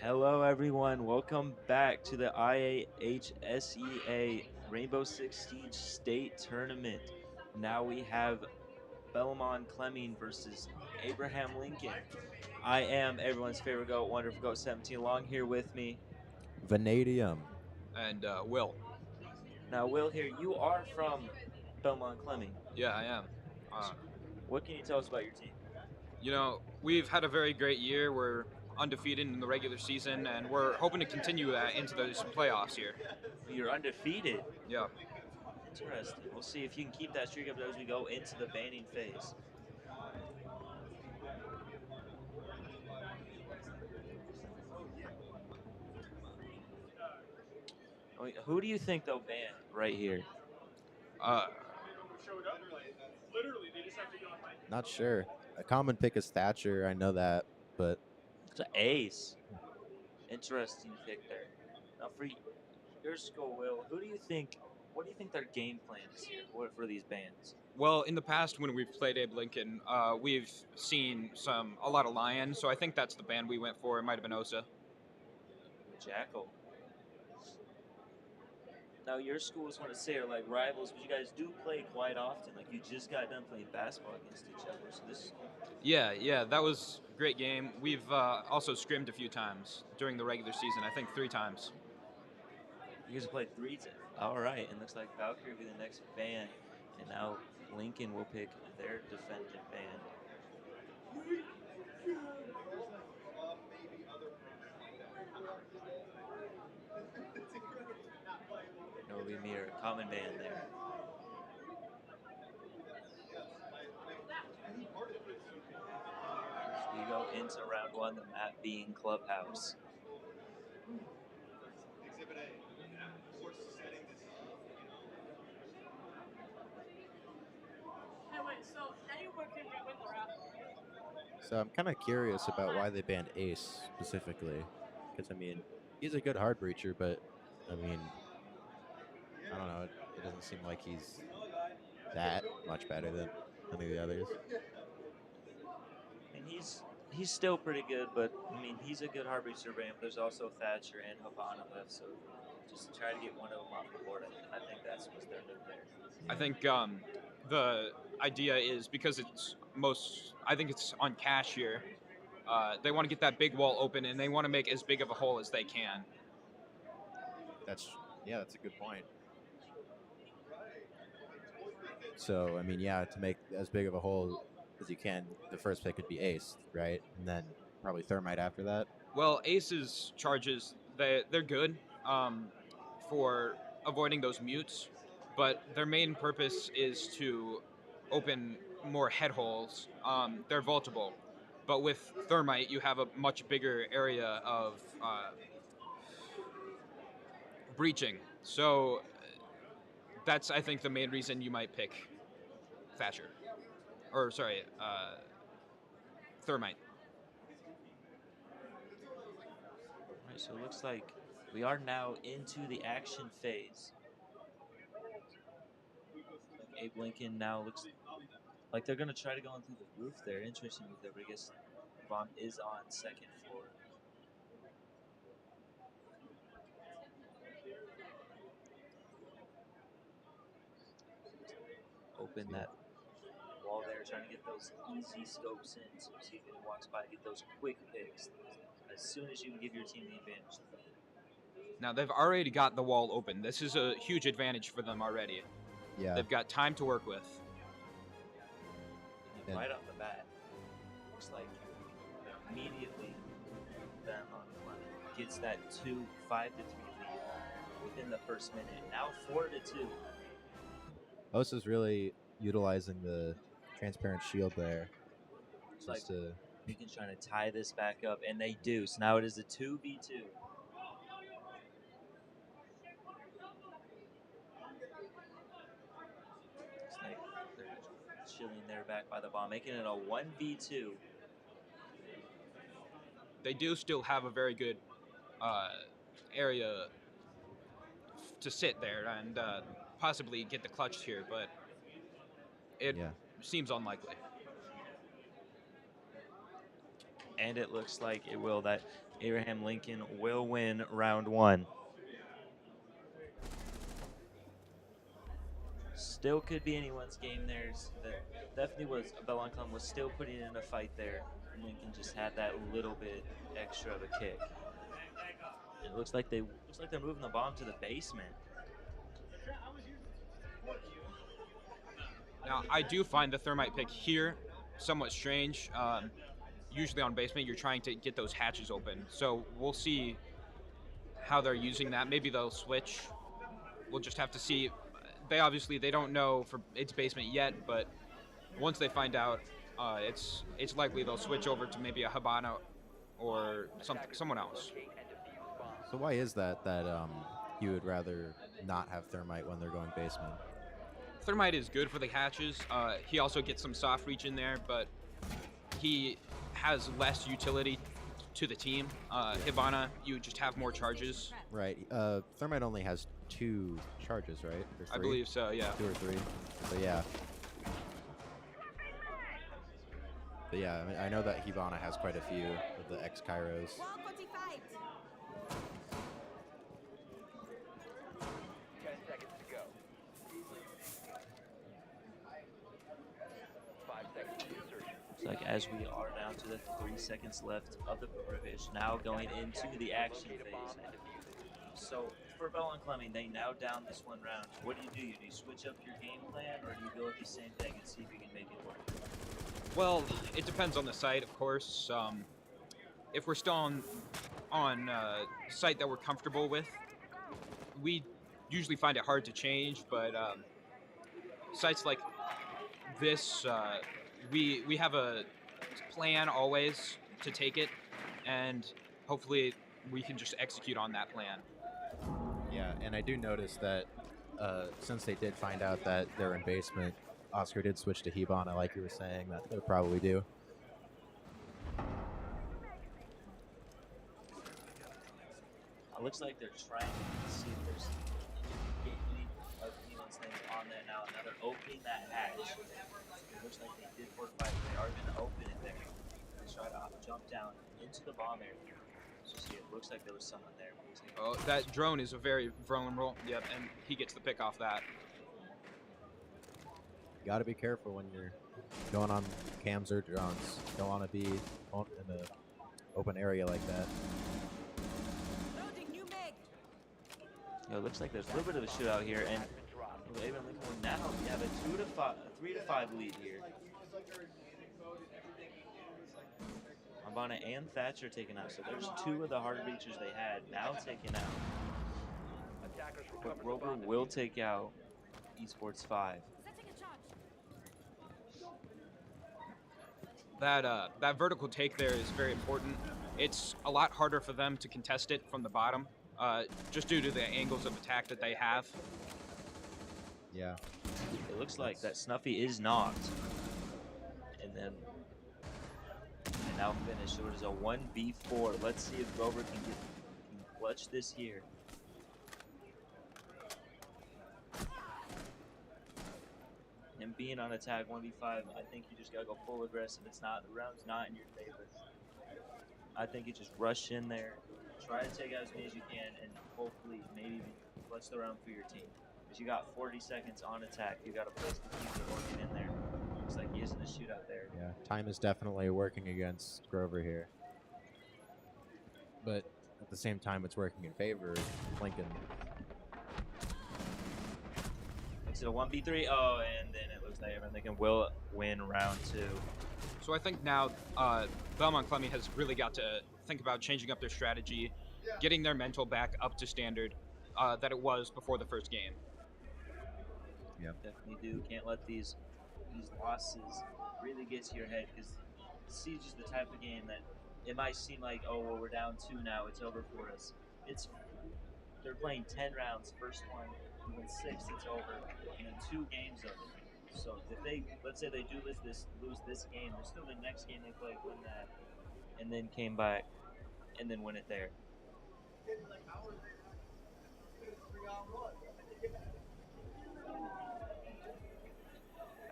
Hello, everyone. Welcome back to the IAHSEA Rainbow Six Siege State Tournament. Now we have Belmont Clemming versus Abraham Lincoln. I am everyone's favorite goat, Wonderful Goat 17. Along here with me. Vanadium. And Will. Now, Will, here, you are from Belmont Clemming. Yeah, I am. What can you tell us about your team? We've had a very great year. We're undefeated in the regular season, and we're hoping to continue that into those playoffs here. You're undefeated. Yeah. Interesting. We'll see if you can keep that streak up as we go into the banning phase. Who do you think they'll ban right here? Not sure. A common pick is Thatcher. I know that, but It's an ace. Interesting pick there. Now for your school, Will, who do you think? What do you think their game plan is here for these bans? Well, in the past when we've played Abe Lincoln, we've seen a lot of Lion, so I think that's the band we went for. It might have been Osa. Jackal. Now your schools want to say are like rivals, but you guys do play quite often. Like you just got done playing basketball against each other. So this. Yeah, that was a great game. We've also scrimmed a few times during the regular season. I think 3 times. You guys have played 3 times. All right, and looks like Valkyrie will be the next ban, and now Lincoln will pick their defendant ban. It will be Mirror, common ban there. We go into round 1, the map being Clubhouse. so I'm kind of curious about why they banned Ace specifically. Because, I mean, he's a good hard breacher, but, I mean, I don't know. It doesn't seem like he's that much better than any of the others. And he's still pretty good, but I mean he's a good harbor surveyor. There's also Thatcher and Habana left, so just try to get one of them off the board. I think that's what's their move there. I think the idea is because I think it's on cash here. They want to get that big wall open, and they want to make as big of a hole as they can. That's a good point. So, I mean, yeah, to make as big of a hole as you can, the first pick would be Ace, right? And then probably Thermite after that. Well, Ace's charges, they're good for avoiding those mutes, but their main purpose is to open more head holes. They're vaultable, but with Thermite, you have a much bigger area of breaching. So that's, I think, the main reason you might pick Thatcher. Or, sorry, Thermite. All right, so it looks like we are now into the action phase. Like Abe Lincoln now looks like they're gonna try to go in through the roof there. Interesting move there, but I guess Vaughn is on second floor. Open that wall there, trying to get those easy scopes in. So see if anyone walks by, get those quick picks as soon as you can give your team the advantage. Now, they've already got the wall open. This is a huge advantage for them already. Yeah. They've got time to work with. And right off the bat, looks like immediately Belmont gets that 5-3 lead within the first minute. Now 4-2. Osa's really utilizing the transparent shield there. It's like Lincoln's trying to tie this back up, and they do. So now it is a 2v2. It's like they're chilling there back by the bomb, making it a 1v2. They do still have a very good area to sit there and possibly get the clutch here, but it seems unlikely. And it looks like it will. That Abraham Lincoln will win round 1. Still could be anyone's game there. That definitely was. Belancon was still putting in a fight there. Lincoln just had that little bit extra of a kick. It looks like they're moving the bomb to the basement. Now, I do find the thermite pick here somewhat strange. Usually on basement, you're trying to get those hatches open. So we'll see how they're using that. Maybe they'll switch. We'll just have to see. They don't know for its basement yet, but once they find out, it's likely they'll switch over to maybe a Habana or someone else. So why is that you would rather not have thermite when they're going basement? Thermite is good for the hatches. He also gets some soft reach in there, but he has less utility to the team. Hibana, you just have more charges. Right. Thermite only has 2 charges, right? Or 3? I believe so, yeah. 2 or 3. So yeah. But yeah, I mean, I know that Hibana has quite a few of the X-Kairos. Like as we are down to the 3 seconds left of the privilege, now going into the action phase. So for Bell and Clemming, they now down this 1 round. What do? Do you switch up your game plan, or do you go with the same thing and see if you can make it work? Well, it depends on the site, of course. If we're still on a site that we're comfortable with, we usually find it hard to change, but sites like this, we have a plan always to take it, and hopefully we can just execute on that plan. Yeah, and I do notice that since they did find out that they're in basement, Oscar did switch to Hibana, like you were saying, that they would probably do. It looks like they're trying to see if there's any of anyone's name on there now. Now they're opening that hatch. It looks like they did fortify. They are going to open it there. They try to jump down into the bomb area. So see, it looks like there was someone there. Oh, that drone is a very vulnerable. Yep, and he gets the pick off that. You got to be careful when you're going on cams or drones. You don't want to be in an open area like that. It looks like there's a little bit of a shootout here, and Abraham Lincoln will now have a 3-5 lead here. Ambana and Thatcher taken out, so there's 2 of the hard reachers they had now taken out. But Rover will take out Esports 5. That vertical take there is very important. It's a lot harder for them to contest it from the bottom, just due to the angles of attack that they have. Yeah. It looks like that Snuffy is knocked. And then now finish. So it is a 1v4. Let's see if Grover can clutch this here. Him being on attack 1v5, I think you just gotta go full aggressive. It's not, the round's not in your favor. I think you just rush in there, try to take out as many as you can, and hopefully maybe even clutch the round for your team. Because you got 40 seconds on attack. You gotta place the keeper or get in there. Looks like he is in the shootout there. Yeah, time is definitely working against Grover here. But at the same time, it's working in favor of Lincoln. Makes it a 1v3. Oh, and then it looks like Abraham Lincoln will win round 2. So I think now Belmont Clemmy has really got to think about changing up their strategy, getting their mental back up to standard that it was before the first game. Yep. Definitely do. Can't let these losses really get to your head, because Siege is the type of game that it might seem like, oh, well, we're down 2 now, it's over for us. They're playing 10 rounds, first one, even 6, it's over, and then 2 games of it. So if let's say they do lose this game, there's still the next game they play, win that, and then came back, and then win it there.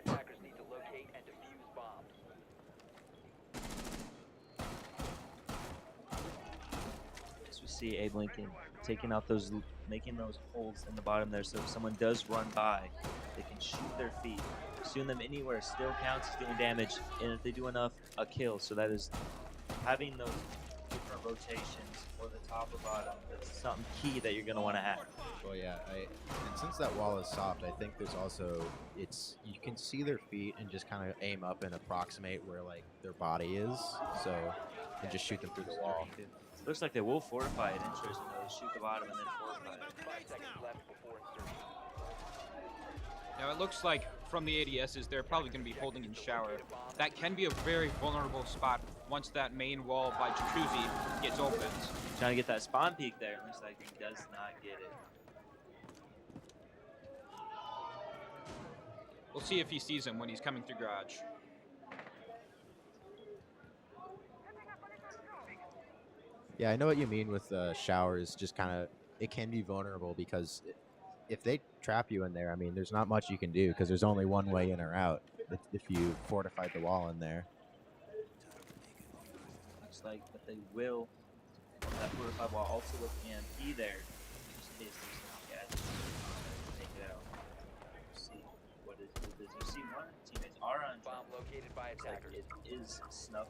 Attackers need to locate and defuse bombs. see Abe Lincoln taking out those, making those holes in the bottom there, so if someone does run by, they can shoot their feet. Shooting them anywhere still counts as doing damage, and if they do enough, a kill. So that is having those different rotations or the top or bottom. That's something key that you're going to want to have. Well, yeah, and since that wall is soft, I think there's also you can see their feet and just kind of aim up and approximate where like their body is, so and just shoot them through the wall. Looks like they will fortify it. Interesting though. They shoot the bottom and then fortify it. Now it looks like from the ADSs, they're probably going to be holding in shower. That can be a very vulnerable spot once that main wall by Jacuzzi gets opened. Trying to get that spawn peek there. Looks like he does not get it. We'll see if he sees him when he's coming through garage. Yeah, I know what you mean with showers. Just kind of, it can be vulnerable because if they trap you in there, I mean, there's not much you can do because there's only one way in or out if you fortified the wall in there. Looks like that they will that fortified wall also with EMP there. Just in case there's some gadgets to take it out. See what is it? You see one teammates are on Bomb located by attackers. It is snuff.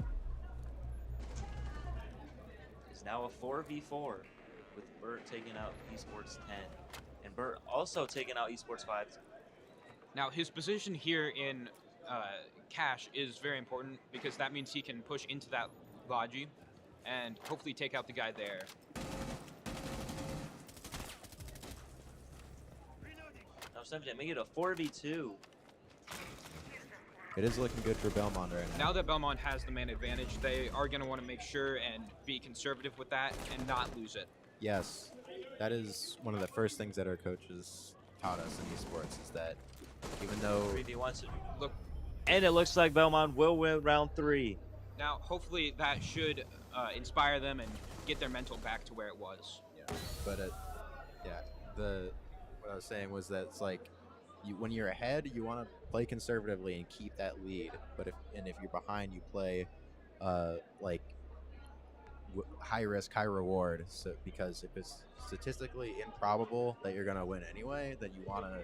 It's now a 4v4 with Burt taking out Esports 10. And Burt also taking out Esports 5. Now his position here in cache is very important because that means he can push into that Logi and hopefully take out the guy there. Now Sunshine make it a 4v2. It is looking good for Belmont right now. Now that Belmont has the man advantage, they are going to want to make sure and be conservative with that and not lose it. Yes, that is one of the first things that our coaches taught us in esports is that even though 3v1. Look, And it looks like Belmont will win round 3. now hopefully that should inspire them and get their mental back to where it was. yeah, but what I was saying was that it's like when you're ahead, you want to play conservatively and keep that lead. But if you're behind, you play high risk, high reward. So because if it's statistically improbable that you're gonna win anyway, then you want to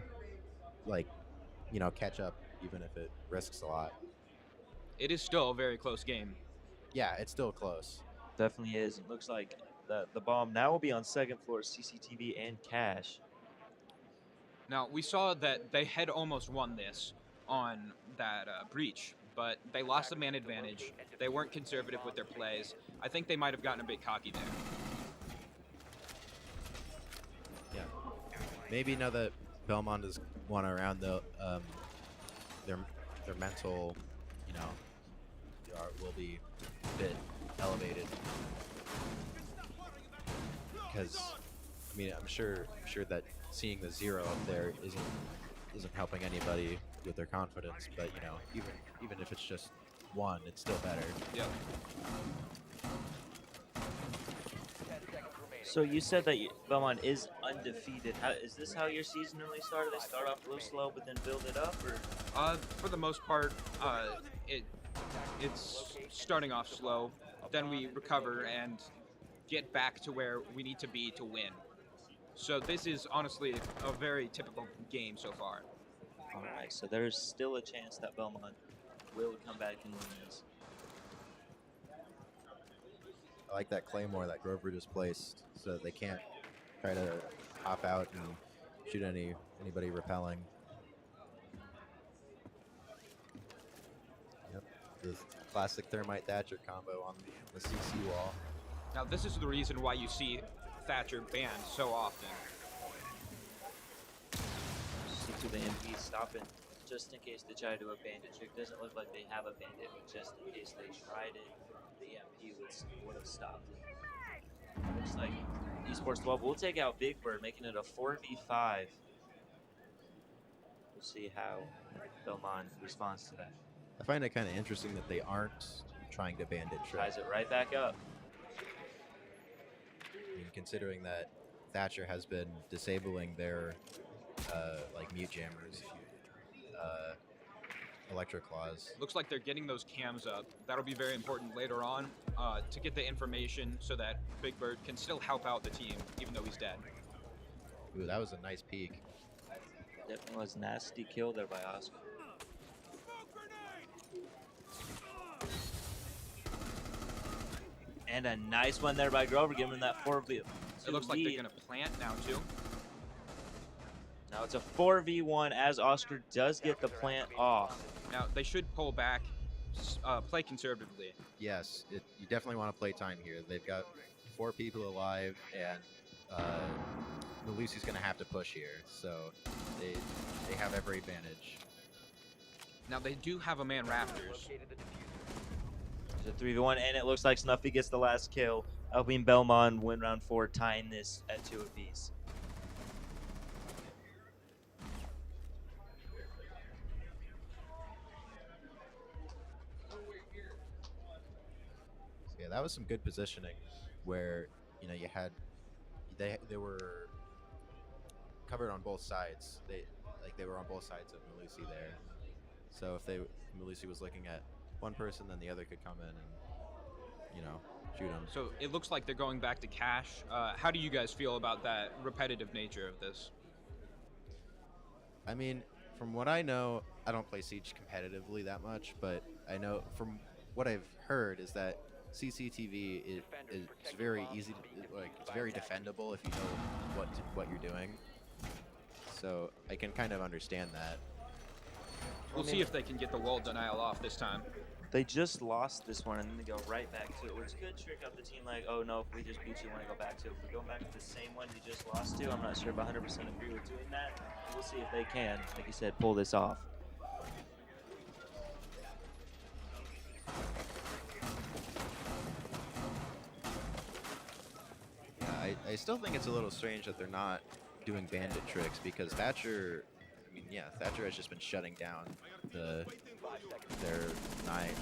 catch up even if it risks a lot. It is still a very close game. Yeah, it's still close. Definitely is. It looks like the bomb now will be on second floor, CCTV and cash. Now, we saw that they had almost won this on that breach, but they lost the man advantage. They weren't conservative with their plays. I think they might have gotten a bit cocky there. Yeah, maybe now that Belmont has won around their mental, will be a bit elevated because I'm sure that seeing the 0 up there isn't helping anybody with their confidence, but even if it's just 1, it's still better. Yep. So you said that Belmont is undefeated. Is this how your season really started? They start off a little slow, but then build it up, or? For the most part, it's starting off slow. Then we recover and get back to where we need to be to win. So this is honestly a very typical game so far. All right, so there's still a chance that Belmont will come back and win this. I like that Claymore that Grover just placed so that they can't try to hop out and shoot anybody repelling. Yep, the classic Thermite Thatcher combo on the CC wall. Now this is the reason why you see Thatcher banned so often. See to the MP stopping just in case they try to do a bandit trick. Doesn't look like they have a bandit, but just in case they tried it, the MP would have stopped it. Looks like Esports 12 will take out Big Bird, making it a 4v5. We'll see how Belmont responds to that. I find it kind of interesting that they aren't trying to bandit trick. Ties it right back up. Considering that Thatcher has been disabling their mute jammers electric claws. Looks like they're getting those cams up. That'll be very important later on to get the information so that Big Bird can still help out the team even though he's dead. Ooh, that was a nice peek. Definitely was nasty kill there by Oscar. And a nice one there by Grover, giving him that 4v. It looks like they're going to plant now, too. Now it's a 4v1 as Oscar does get the plant off. Now, they should pull back, play conservatively. Yes, you definitely want to play time here. They've got 4 people alive, and Lucy's going to have to push here, so they have every advantage. Now, they do have a man Raptors. It's a 3v1, and it looks like Snuffy gets the last kill, helping Belmont win round 4, tying this at 2 apiece. Yeah, that was some good positioning where, you know, you had they were covered on both sides. They were on both sides of Malusi there. So if Malusi was looking at one person, then the other could come in and, you know, shoot him. So it looks like they're going back to cash. How do you guys feel about that repetitive nature of this? I mean, from what I know, I don't play Siege competitively that much, but I know from what I've heard is that CCTV is very easy to, like, it's very defendable if you know what you're doing. So I can kind of understand that. We'll see if they can get the wall denial off this time. They just lost this one, and then they go right back to it, which could trick up the team like, oh no, if we just beat you, want to go back to it. If we go back to the same one you just lost to, I'm not sure if 100% agree with doing that. We'll see if they can, like you said, pull this off. Yeah, I still think it's a little strange that they're not doing bandit tricks, because Thatcher, I mean, yeah, Thatcher has just been shutting down their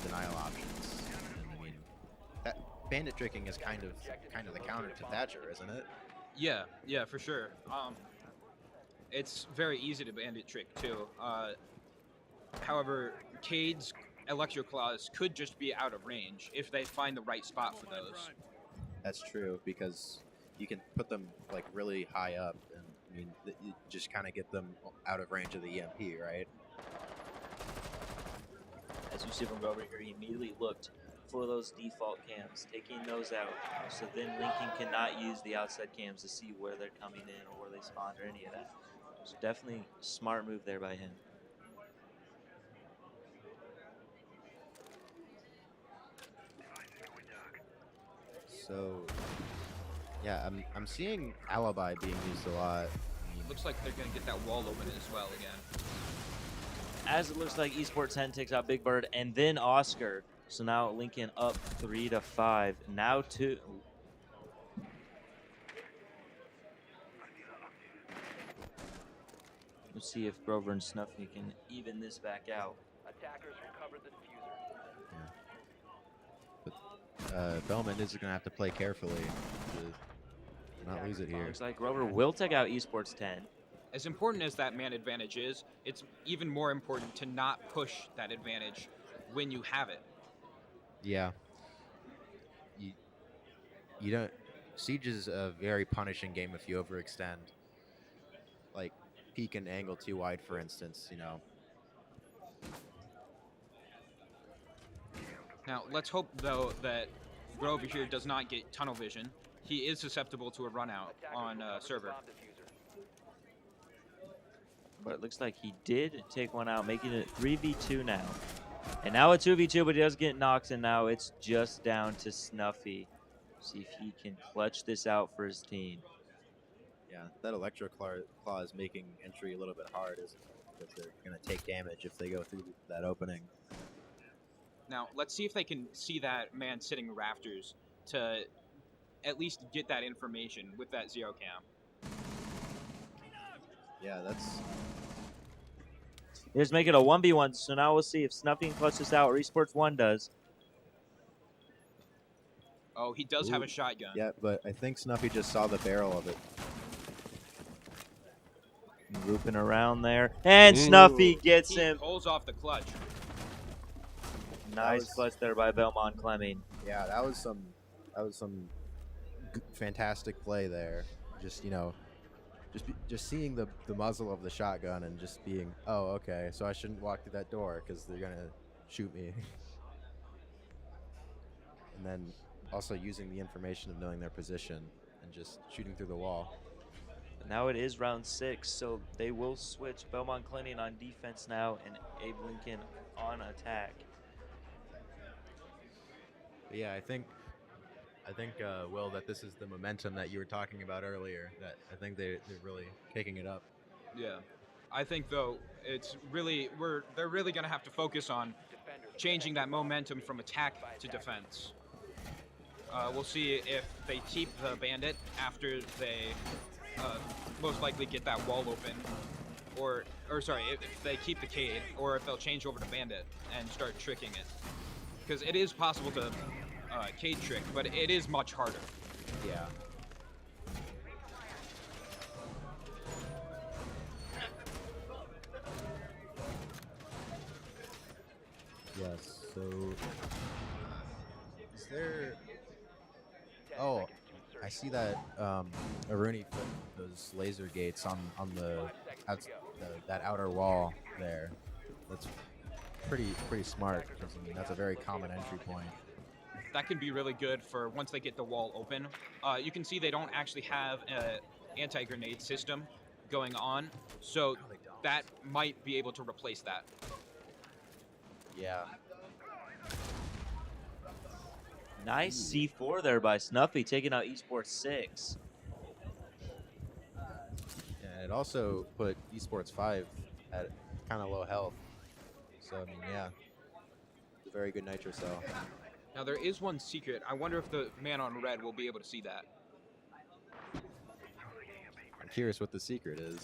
denial options. And I mean, that bandit tricking is kind of the counter to Thatcher, isn't it? Yeah, for sure. It's very easy to bandit trick too. However, Cade's Electro Claws could just be out of range if they find the right spot for those. That's true, because you can put them like really high up, and I mean, you just kind of get them out of range of the EMP, right? As you see from over here, he immediately looked for those default cams, taking those out, so then Lincoln cannot use the outside cams to see where they're coming in or where they spawned or any of that. So definitely smart move there by him. So, yeah, I'm seeing Alibi being used a lot. Looks like they're going to get that wall open as well again. As it looks like Esports 10 takes out Big Bird and then Oscar. So now Lincoln up 3-5. Now 2. Let's see if Grover and Snuffy can even this back out. Attackers recovered the diffuser. Yeah. But Bellman is going to have to play carefully to not lose it here. Looks like Grover will take out Esports 10. As important as that man advantage is, it's even more important to not push that advantage when you have it. Yeah. You don't. Siege is a very punishing game if you overextend. Like, peek and angle too wide, for instance, you know. Now, let's hope, though, that Grover here does not get tunnel vision. He is susceptible to a run out on server. But it looks like he did take one out, making it 3v2 now. And now a 2v2, but he does get knocked, and now it's just down to Snuffy. See if he can clutch this out for his team. Yeah, that Electro Claw is making entry a little bit hard, isn't it? Because they're going to take damage if they go through that opening. Now, let's see if they can see that man sitting rafters to at least get that information with that zero cam. Yeah, that's... Here's make it a 1v1, so now we'll see if Snuffy can clutch this out, or Esports 1 does. Oh, he does have a shotgun. Yeah, but I think Snuffy just saw the barrel of it. Looping around there, and Snuffy gets He him. pulls off the clutch. Nice was- clutch there by Belmont Clemming. Yeah, that was some fantastic play there. Just just seeing the muzzle of the shotgun and just being, oh, okay, so I shouldn't walk through that door because they're gonna shoot me. And then also using the information of knowing their position and just shooting through the wall. Now it is round 6, so they will switch Belmont Clemming on defense now and Abe Lincoln on attack. But yeah, I think Will, that this is the momentum that you were talking about earlier. That I think they're really kicking it up. Yeah. I think though they're really going to have to focus on changing that momentum from attack to defense. We'll see if they keep the bandit after they most likely get that wall open, or sorry, if they keep the Cade, or if they'll change over to bandit and start tricking it, because it is possible to Cade trick, but it is much harder. Yeah. Yes. So, is there? Oh, I see that Aruni put those laser gates on that outer wall there. That's pretty smart. 'Cause, I mean, that's a very common entry point. That can be really good for once they get the wall open. You can see they don't actually have an anti-grenade system going on, so that might be able to replace that. Yeah. Nice C4 there by Snuffy, taking out Esports 6. And it also put Esports 5 at kind of low health. So I mean, yeah, it's a very good nitro cell. Now there is one secret. I wonder if the man on red will be able to see that. I'm curious what the secret is.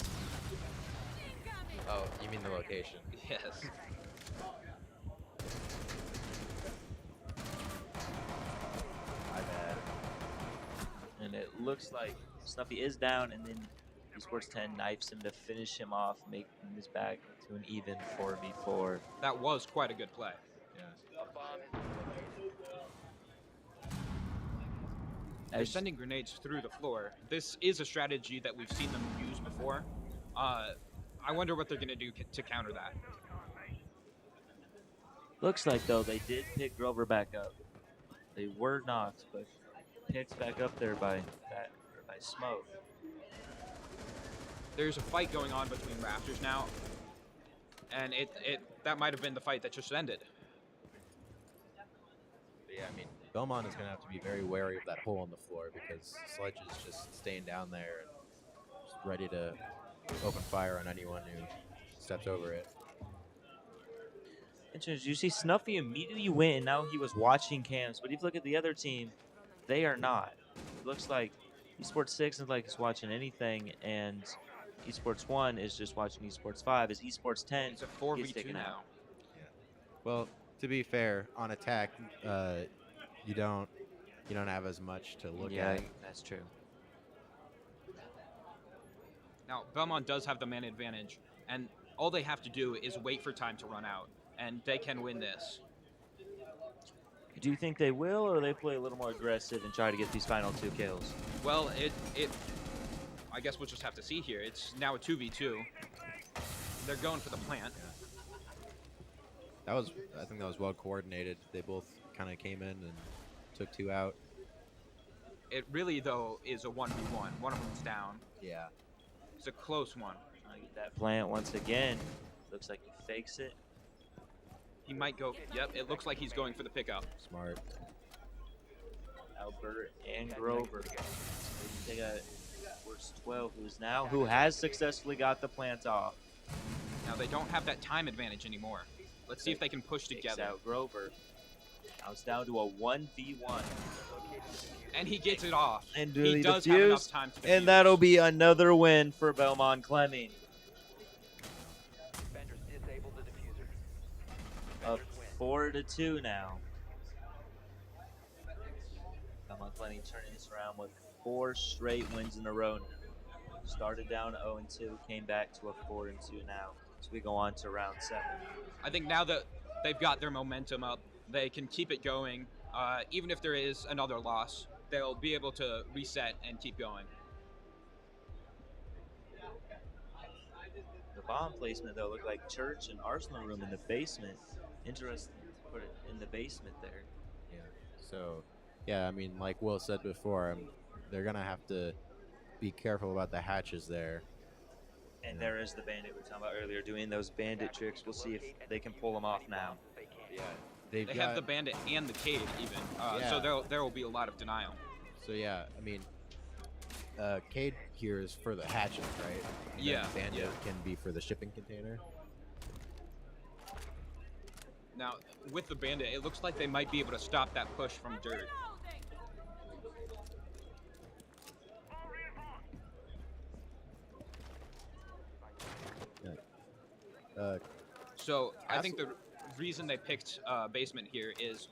Oh, you mean the location? Yes. My bad. And it looks like Snuffy is down, and then Esports 10 knifes him to finish him off, making this back to an even 4v4. That was quite a good play. They're sending grenades through the floor. This is a strategy that we've seen them use before. I wonder what they're going to do to counter that. Looks like, though, they did pick Grover back up. They were knocked, but picked back up there by Smoke. There's a fight going on between Raptors now, and that might have been the fight that just ended. But yeah, I mean, Belmont is going to have to be very wary of that hole on the floor because Sledge is just staying down there and just ready to open fire on anyone who steps over it. Interesting. You see, Snuffy immediately went, and now he was watching cams. But if you look at the other team, they are not. It looks like Esports 6 is like it's watching anything, and Esports 1 is just watching Esports 5. Is Esports 10 It's a gets 4v2 taken now. out. Yeah. Well, to be fair, on attack, you don't have as much to look at. That's true. Now, Belmont does have the man advantage, and all they have to do is wait for time to run out, and they can win this. Do you think they will, or they play a little more aggressive and try to get these final 2 kills? Well, I guess we'll just have to see here. It's now a 2v2. They're going for the plant. I think that was well coordinated. They both kind of came in and took 2 out. It really, though, is a 1v1. One of them's down. Yeah. It's a close one. I get that plant once again. Looks like he fakes it. He might go. Yep, it looks like he's going for the pickup. Smart. Albert and Grover. They got Worst 12, who has successfully got the plant off. Now they don't have that time advantage anymore. Let's see if they can push Takes together. out Grover. Now it's down to a 1v1. And he gets it off. And He does have enough time to defuse. And that'll be another win for Belmont Clemming. Up 4-2 now. Belmont Clemming turning this around with 4 straight wins in a row. Started down 0-2, came back to a 4-2 now. So we go on to round 7. I think now that they've got their momentum up, they can keep it going. Even if there is another loss, they'll be able to reset and keep going. The bomb placement though looked like church and arsenal room in the basement. Interesting to put it in the basement there. Yeah. So, yeah, I mean, like Will said before, they're gonna have to be careful about the hatches there. And there is the bandit we were talking about earlier, doing those bandit tricks. We'll see if they can pull them off now. Yeah, They have the bandit and the Cade even, so there will be a lot of denial. So yeah, I mean, Cade here is for the hatches, right? And Yeah, Bandit yeah. can be for the shipping container. Now, with the bandit, it looks like they might be able to stop that push from dirt. So I think the reason they picked basement here is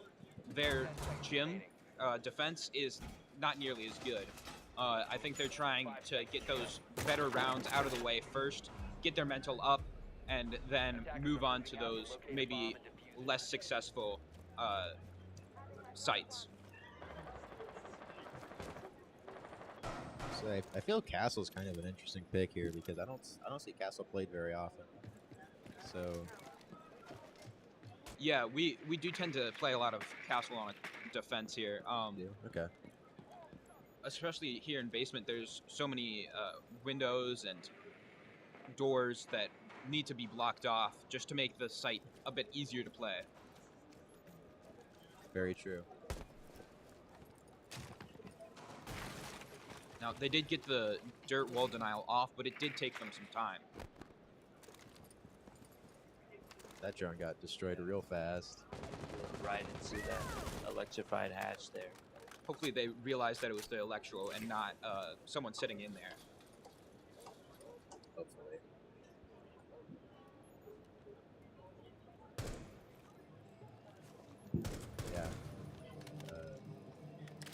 their gym defense is not nearly as good. I think they're trying to get those better rounds out of the way first, get their mental up, and then move on to those maybe less successful sites. So I feel Castle's kind of an interesting pick here because I don't see Castle played very often. So yeah, we do tend to play a lot of Castle on defense here. Okay. Especially here in basement, there's so many windows and doors that need to be blocked off just to make the site a bit easier to play. Very true. Now, they did get the dirt wall denial off, but it did take them some time. That drone got destroyed real fast. Right into that electrified hatch there. Hopefully they realized that it was the electro and not someone sitting in there. Hopefully. Yeah.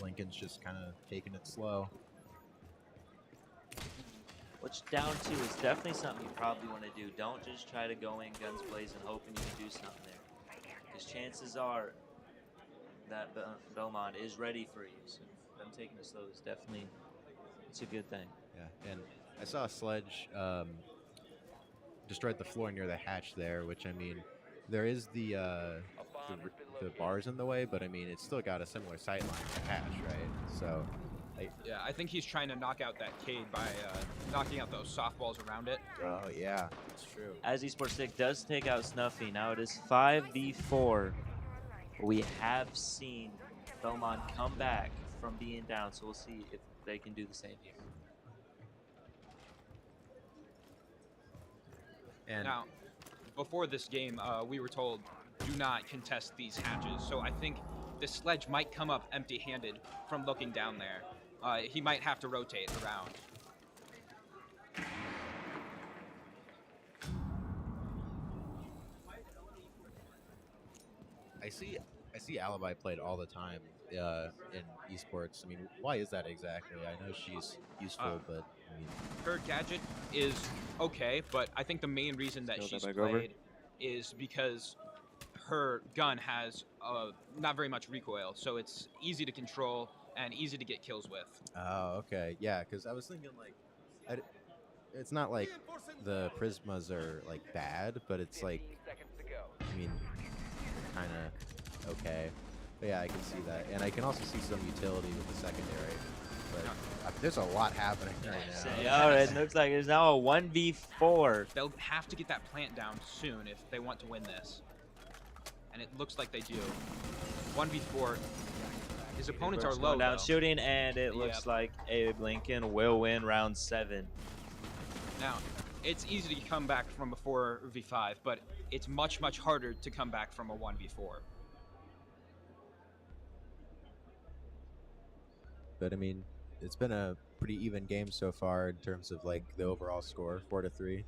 Lincoln's just kind of taking it slow. Which down two is definitely something you probably want to do. Don't just try to go in guns blazing hoping you can do something there. Because chances are that Belmont is ready for you. So them taking it slow is definitely, it's a good thing. Yeah, and I saw a sledge destroyed the floor near the hatch there, which, I mean, there is the bars in the way, but I mean, it's still got a similar sight line to hatch, right? So yeah, I think he's trying to knock out that Cade by knocking out those softballs around it. Oh yeah, that's true. As Esports Stick does take out Snuffy, now it is 5v4. We have seen Belmont come back from being down, so we'll see if they can do the same here. And now, before this game, we were told do not contest these hatches, so I think the sledge might come up empty-handed from looking down there. He might have to rotate around. I see Alibi played all the time in esports. I mean, why is that exactly? I know she's useful, but I mean, her gadget is okay, but I think the main reason that she's played is because her gun has not very much recoil, so it's easy to control and easy to get kills with. Oh, okay, yeah. Because I was thinking like, it's not like the Prismas are like bad, but it's like, I mean, kind of okay. But yeah, I can see that, and I can also see some utility with the secondary. But there's a lot happening right now. All right, it looks like it's now a 1v4. They'll have to get that plant down soon if they want to win this. And it looks like they do. 1v4. His opponents are low down though. shooting, and it looks like Abe Lincoln will win round 7. Now, it's easy to come back from a 4v5, but it's much, much harder to come back from a 1v4. But I mean, it's been a pretty even game so far in terms of like the overall score, 4-3.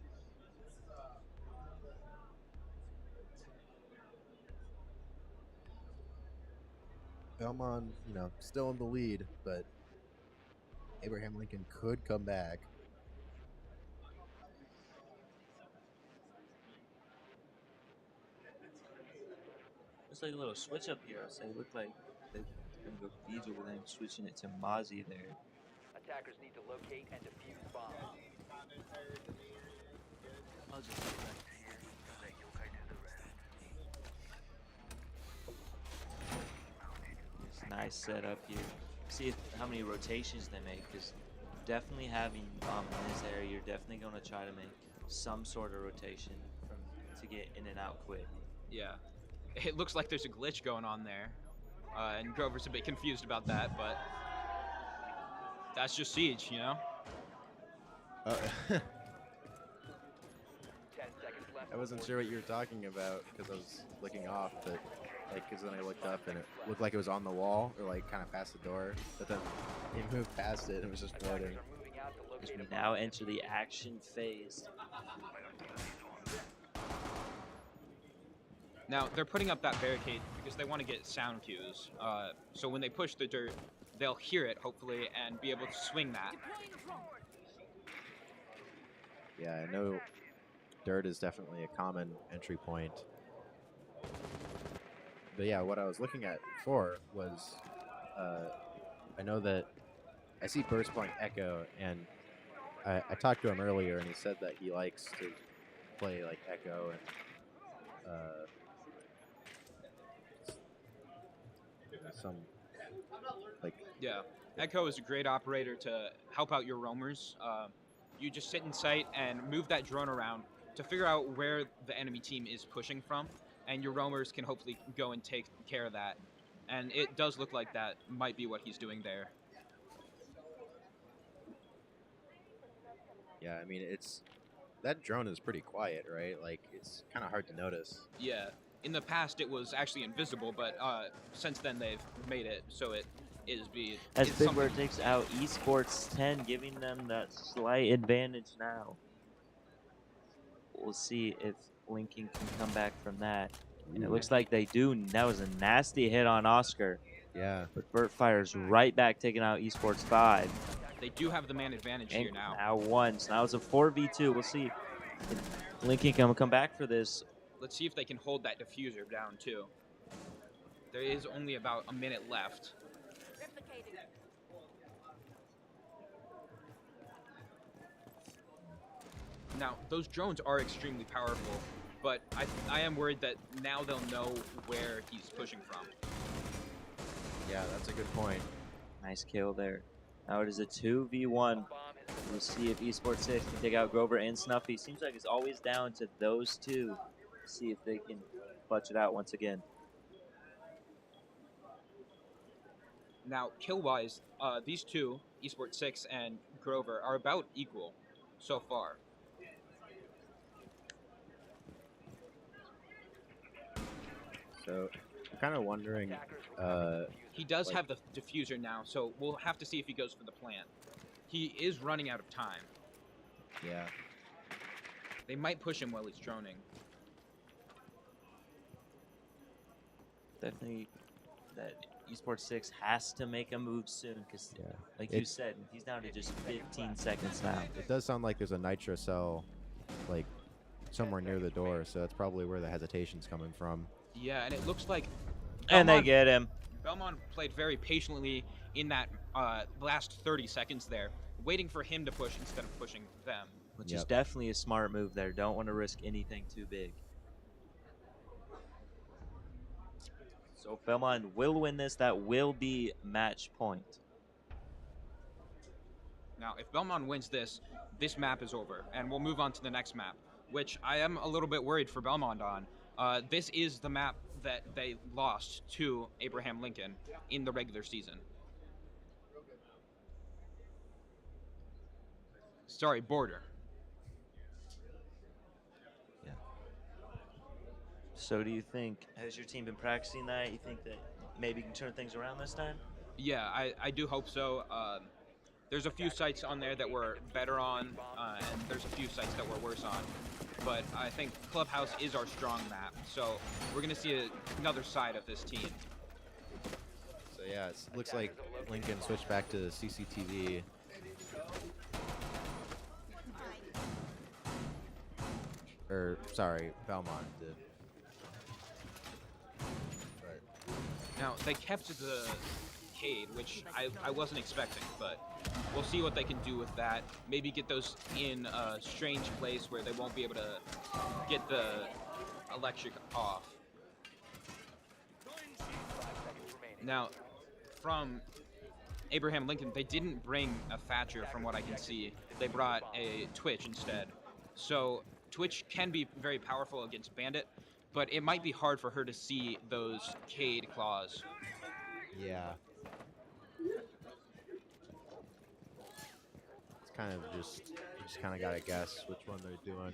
Belmont, you know, still in the lead, but Abraham Lincoln could come back. Looks like a little switch up here. So it looked like they're gonna go Beetle, but then switching it to Mozzie there. Attackers need to locate and defuse bombs. I'll just nice setup here. See how many rotations they make, because definitely having bomb in this area, you're definitely going to try to make some sort of rotation to get in and out quick. Yeah, it looks like there's a glitch going on there, and Grover's a bit confused about that, but that's just Siege, you know? 10 seconds left. I wasn't sure what you were talking about because I was looking off, but because then I looked up and it looked like it was on the wall or like kind of past the door, but then he moved past it and it was just floating. Attackers are moving out to As locate we a bomb. now enter the action phase. Now, they're putting up that barricade because they want to get sound cues, so when they push the dirt, they'll hear it, hopefully, and be able to swing that. Yeah, I know dirt is definitely a common entry point. But yeah, what I was looking at before was, I know that I see Burst playing Echo, and I talked to him earlier, and he said that he likes to play like Echo and some like Yeah, Echo is a great operator to help out your roamers. You just sit in sight and move that drone around to figure out where the enemy team is pushing from, and your roamers can hopefully go and take care of that. And it does look like that might be what he's doing there. yeah. I mean, that drone is pretty quiet, right? Like it's kind of hard to notice. Yeah, in the past it was actually invisible, but since then they've made it so it is be. As is Big something- Bird takes out Esports 10, giving them that slight advantage now. We'll see if Lincoln can come back from that. And it looks like they do. That was a nasty hit on Oscar. Yeah, But Burt fires right back, taking out Esports 5. They do have the man advantage And here now. now one. So now it's a 4v2. We'll see if Lincoln can come back for this. Let's see if they can hold that diffuser down too. There is only about a minute left. Now, those drones are extremely powerful, but I am worried that now they'll know where he's pushing from. yeah, that's a good point. Nice kill there. Now it is a 2v1. We'll see if Esports 6 can take out Grover and Snuffy. Seems like it's always down to those two. See if they can clutch it out once again. Now, kill-wise, these two, Esports 6 and Grover, are about equal so far. So I'm kind of wondering. He does Like- have the diffuser now, so we'll have to see if he goes for the plant. He is running out of time. Yeah, They might push him while he's droning. Definitely that Esports 6 has to make a move soon because, yeah. like you It- said, he's down to just 15 seconds now. It does sound like there's a nitro cell, like somewhere near the door. So that's probably where the hesitation's coming from. Yeah, and it looks like And they Belmont- get him. Belmont played very patiently in that last 30 seconds there, waiting for him to push instead of pushing them. Which is Yep. definitely a smart move there. Don't want to risk anything too big. So Belmont will win this. That will be match point. Now, if Belmont wins this, this map is over, and we'll move on to the next map, which I am a little bit worried for Belmont on. This is the map that they lost to Abraham Lincoln in the regular season. Sorry, Border. So do you think, has your team been practicing that? You think that maybe you can turn things around this time? Yeah, I do hope so. There's a few sites on there that we're better on, and there's a few sites that we're worse on. But I think Clubhouse is our strong map, so we're going to see another side of this team. So yeah, it looks like Lincoln switched back to CCTV. Or sorry, Belmont did. Now, they kept the Cade, which I wasn't expecting, but we'll see what they can do with that. Maybe get those in a strange place where they won't be able to get the electric off. 5 seconds remaining. Now, from Abraham Lincoln, they didn't bring a Thatcher from what I can see. They brought a Twitch instead. So Twitch can be very powerful against Bandit, but it might be hard for her to see those Cade claws. Yeah. It's kind of just, you just kind of gotta guess which one they're doing.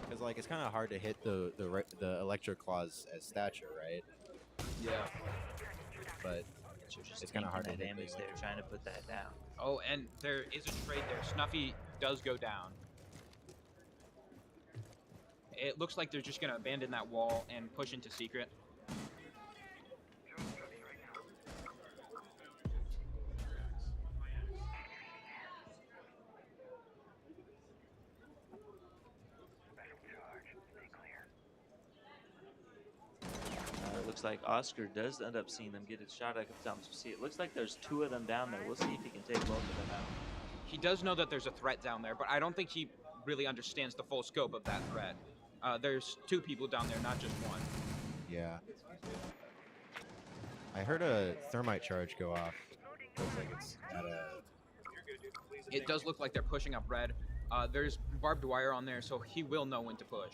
Because like it's kind of hard to hit the electric claws as Thatcher, right? Yeah. But So just it's kind of hard to that hit damage the there, trying to put that down. Oh, and there is a trade there. Snuffy does go down. It looks like they're just going to abandon that wall and push into secret. It looks like Oscar does end up seeing them get a shot. I can tell him to see. It looks like there's 2 of them down there. We'll see if he can take both of them out. He does know that there's a threat down there, but I don't think he really understands the full scope of that threat. There's 2 people down there, not just one. Yeah. I heard a thermite charge go off. Looks like it's at a... It does look like they're pushing up red. There's barbed wire on there, so he will know when to push.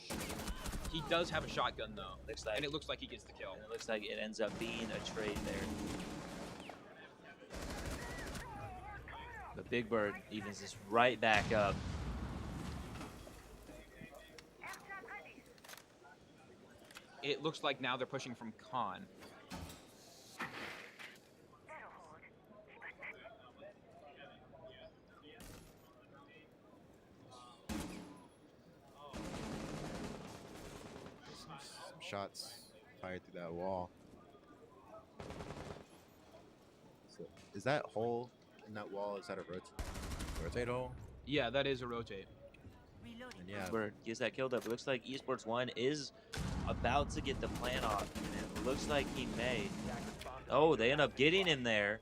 He does have a shotgun, though, and it looks like he gets the kill. It looks like it ends up being a trade there. The Big Bird evens this right back up. It looks like now they're pushing from Khan. Some shots fired through that wall. So, is that hole in that wall, is that a rotate hole? Yeah, that is a rotate. And yeah, Bird gets that killed up. It looks like Esports 1 is about to get the plan off. And it looks like he may. Oh, they end up getting in there.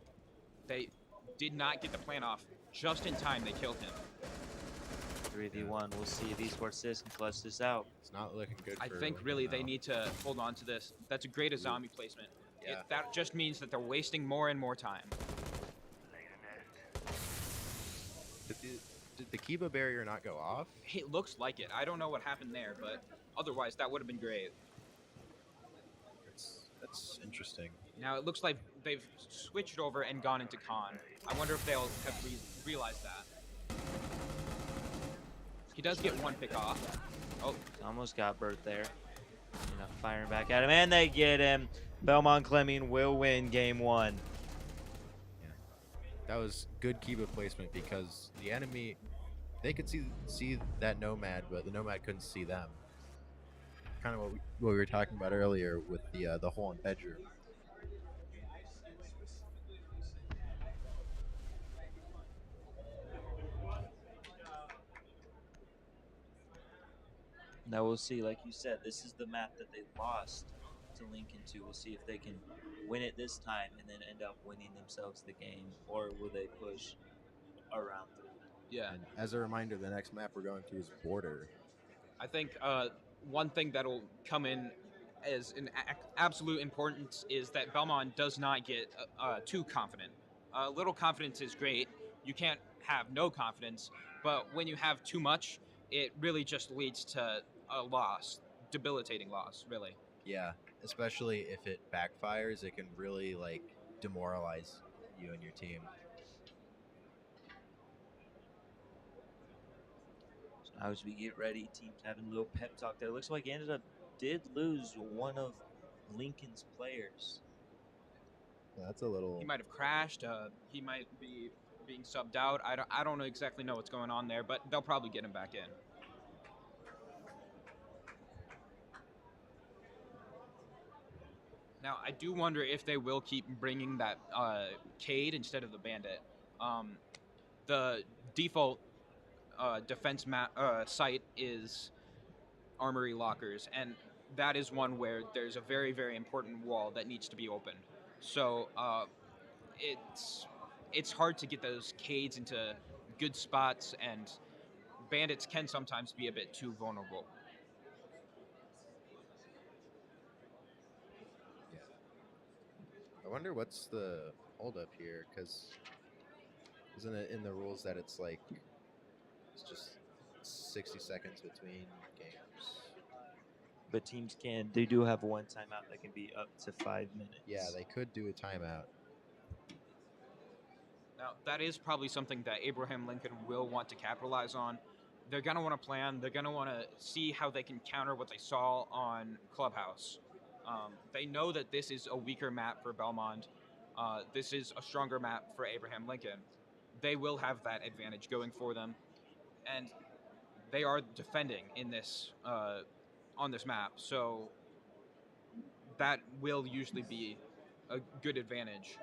They did not get the plan off. Just in time, they killed him. 3v1. We'll see if Esports 6 can clutch this out. it's not looking good I for think Lincoln really now. they need to hold on to this. That's a great zombie placement. Yeah. That just means that they're wasting more and more time. Did the Kiba barrier not go off? It looks like it. I don't know what happened there, but otherwise that would have been great. That's interesting. Now it looks like they've switched over and gone into Khan. I wonder if they'll have realized that. He does get one pick off. Oh, Almost got Bert there. Firing back at him, and they get him. Belmont Clemming will win game 1. That was good Kiba placement because the enemy, they could see that Nomad, but the Nomad couldn't see them. Kind of what we were talking about earlier with the hole in bedroom. Now we'll see. Like you said, this is the map that they lost to Lincoln to. We'll see if they can win it this time and then end up winning themselves the game, or will they push around through? yeah. And as a reminder, the next map we're going to is Border. I think one thing that'll come in as an absolute importance is that Belmont does not get too confident. Little confidence is great. You can't have no confidence, but when you have too much, it really just leads to a loss, debilitating loss, really. Yeah, especially if it backfires, it can really like demoralize you and your team. So now as we get ready, teams having a little pep talk there. Looks like did lose one of Lincoln's players. Yeah, that's a little. He might have crashed. He might be being subbed out. I don't exactly know what's going on there, but they'll probably get him back in. Now, I do wonder if they will keep bringing that Cade instead of the Bandit. The default defense site is Armory Lockers, and that is one where there's a very, very important wall that needs to be opened. So it's hard to get those Cades into good spots, and bandits can sometimes be a bit too vulnerable. Yeah. I wonder what's the holdup here, because isn't it in the rules that it's like it's just 60 seconds between games? But teams they do have one timeout that can be up to 5 minutes. Yeah, they could do a timeout. Now, that is probably something that Abraham Lincoln will want to capitalize on. They're going to want to plan. They're going to want to see how they can counter what they saw on Clubhouse. They know that this is a weaker map for Belmont. This is a stronger map for Abraham Lincoln. They will have that advantage going for them, and they are defending in this on this map. So that will usually be a good advantage.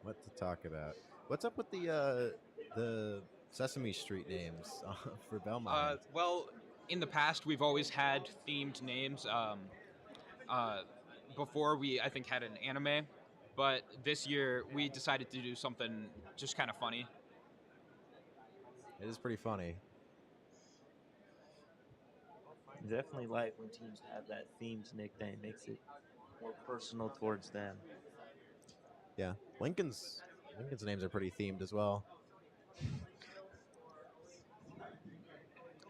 What to talk about? What's up with the Sesame Street names for Belmont? Well, in the past, we've always had themed names. Uh, before we, I think, had an anime, but this year we decided to do something just kind of funny. It is pretty funny. I definitely like when teams have that themed nickname. Makes it more personal towards them. Yeah, Lincoln's names are pretty themed as well.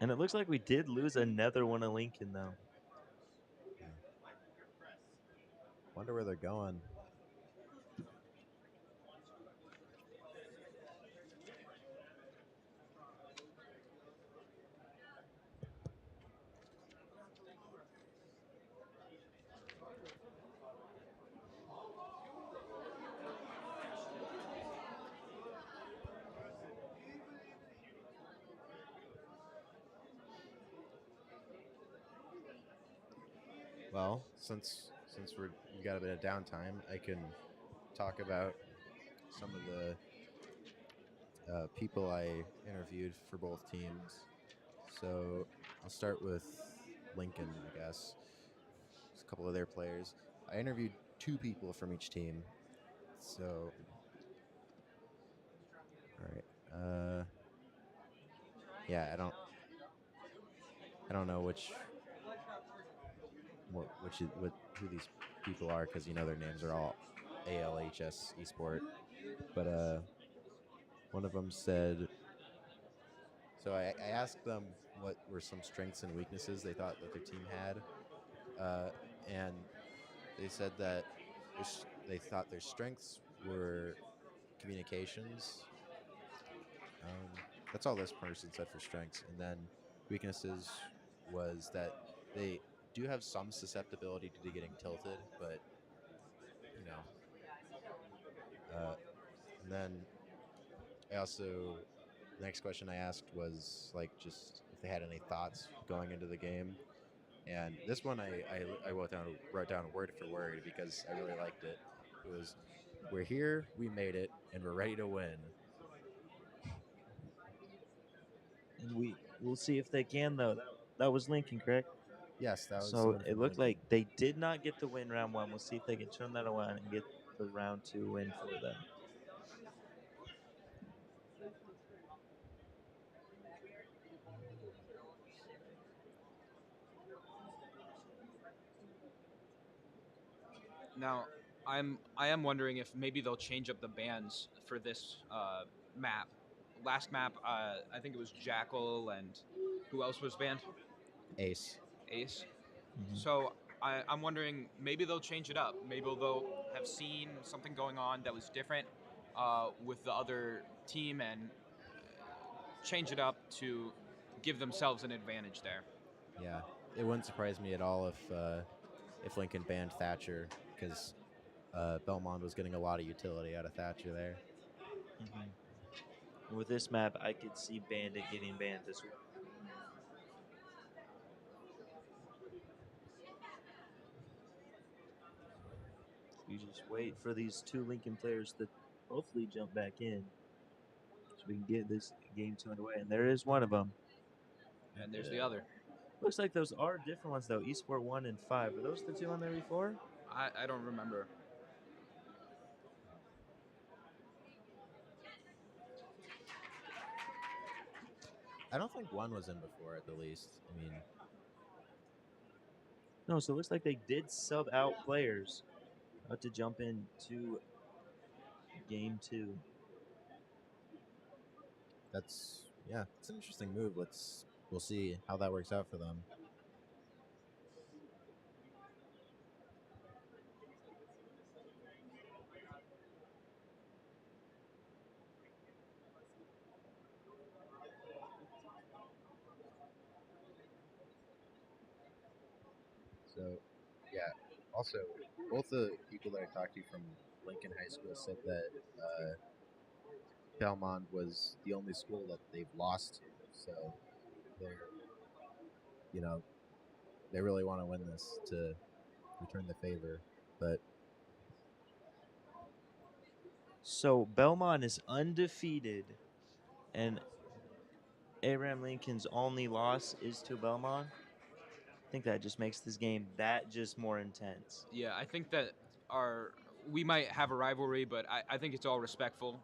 And it looks like we did lose another one of Lincoln, though. Wonder where they're going. Well, since we got a bit of downtime, I can talk about some of the people I interviewed for both teams. So I'll start with Lincoln, I guess. Just a couple of their players. I interviewed 2 people from each team. So, all right. Yeah, I don't know who these people are, because their names are all ALHS esport. But one of them said. So I asked them what were some strengths and weaknesses they thought that their team had, and they said that they thought their strengths were communications. That's all this person said for strengths, and then weaknesses was that they do have some susceptibility to getting tilted, but you know. And then I also the next question I asked was like just if they had any thoughts going into the game. And this one I wrote down word for word because I really liked it. It was, "We're here, we made it, and we're ready to win." And we'll see if they can, though. That was Lincoln, correct? Yes, that was So someone it from looked Lincoln. like they did not get the win round 1. We'll see if they can turn that around and get the round 2 win for them. Now, I am wondering if maybe they'll change up the bans for this map. Last map, I think it was Jackal, and who else was banned? Ace. Ace. Mm-hmm. So I'm wondering maybe they'll change it up. Maybe they'll have seen something going on that was different with the other team and change it up to give themselves an advantage there. Yeah, it wouldn't surprise me at all if Lincoln banned Thatcher, because Belmont was getting a lot of utility out of Thatcher there. Mm-hmm. With this map, I could see Bandit getting banned as well. You just wait for these two Lincoln players to hopefully jump back in so we can get this game 2 underway. And there is one of them. And there's the other. Looks like those are different ones, though. Esport 1 and 5. Are those the two on there before? I don't remember. I don't think one was in before, at the least. I mean, No, so it looks like they did sub out players to jump into game 2. it's an interesting move. We'll see how that works out for them. So, yeah. Also, both the people that I talked to from Lincoln High School said that Belmont was the only school that they've lost to. So they really want to win this to return the favor. But So Belmont is undefeated, and Abraham Lincoln's only loss is to Belmont. I think that just makes this game that just more intense. Yeah, I think that we might have a rivalry, but I think it's all respectful.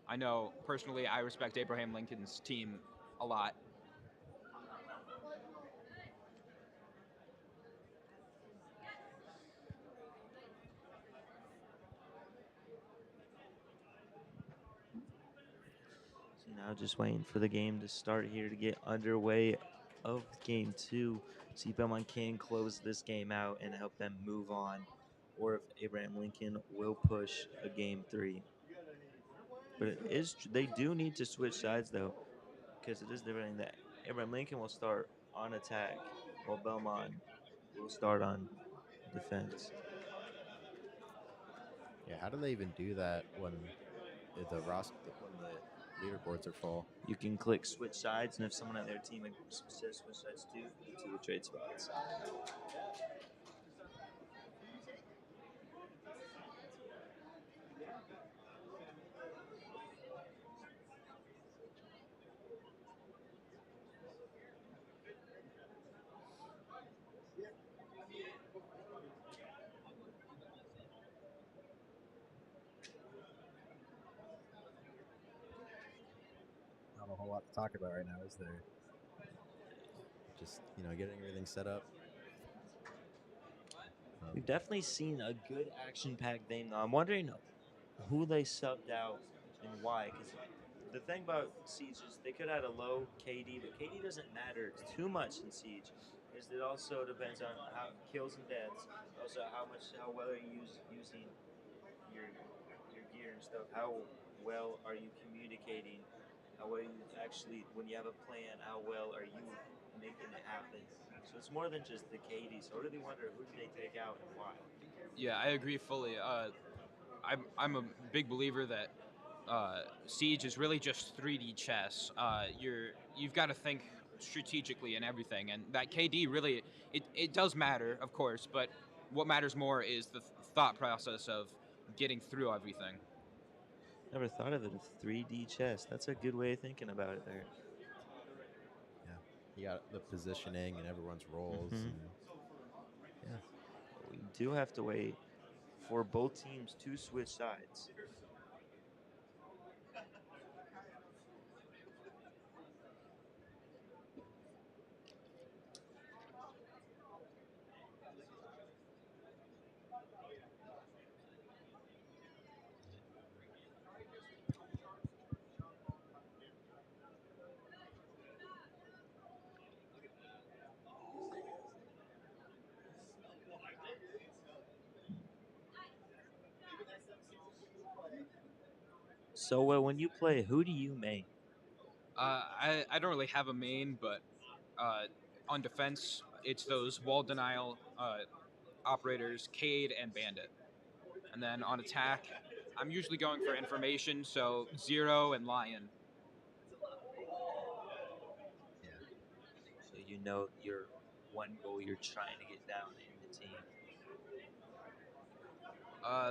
I know personally I respect Abraham Lincoln's team a lot. So now just waiting for the game to start here to get underway of game 2. See if Belmont can close this game out and help them move on, or if Abraham Lincoln will push a game 3. But they do need to switch sides though, because it is different that Abraham Lincoln will start on attack while Belmont will start on defense. yeah, how do they even do that when the leaderboards are full? You can click switch sides, and if someone on their team says switch sides too, you two will trade spots. Not a whole lot to talk about right now, is there? Just getting everything set up. We've definitely seen a good action-packed game. Though I'm wondering who they subbed out and why. Because the thing about Siege is they could add a low KD, but KD doesn't matter too much in Siege. Because it also depends on how kills and deaths. Also, how well are you using your gear and stuff. How well are you communicating? How well you actually, when you have a plan, how well are you making it happen? So it's more than just the KD. So I really wonder who did they take out and why. Yeah, I agree fully. I'm a big believer that Siege is really just 3D chess. You've got to think strategically and everything, and that KD really it does matter, of course, but what matters more is the thought process of getting through everything. Never thought of it as 3D chess. That's a good way of thinking about it there. Yeah, you got the positioning and everyone's roles, Mhm. and yeah. We do have to wait for both teams to switch sides. So when you play, who do you main? I don't really have a main, but on defense, it's those wall denial operators, Cade and Bandit. And then on attack, I'm usually going for information, so 0 and lion. Yeah. So you know your one goal you're trying to get down in the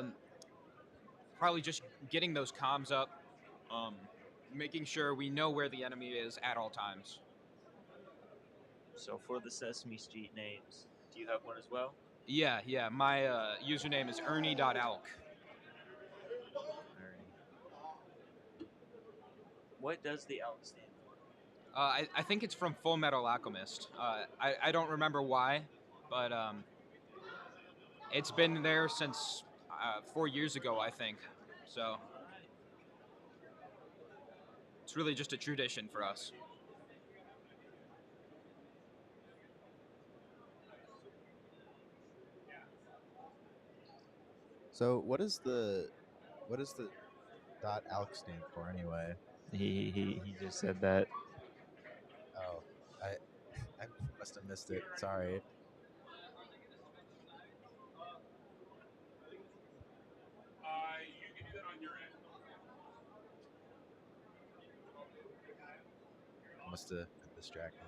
team. Probably just getting those comms up, making sure we know where the enemy is at all times. So for the Sesame Street names, do you have one as well? Yeah. My username is Ernie.alk. Ernie. What does the elk stand for? I think it's from Full Metal Alchemist. I don't remember why, but it's been there since 4 years ago, I think. So it's really just a tradition for us. So what is the .alc stand for anyway? He just said that. Oh, I I must have missed it. Sorry. Must have been distracted.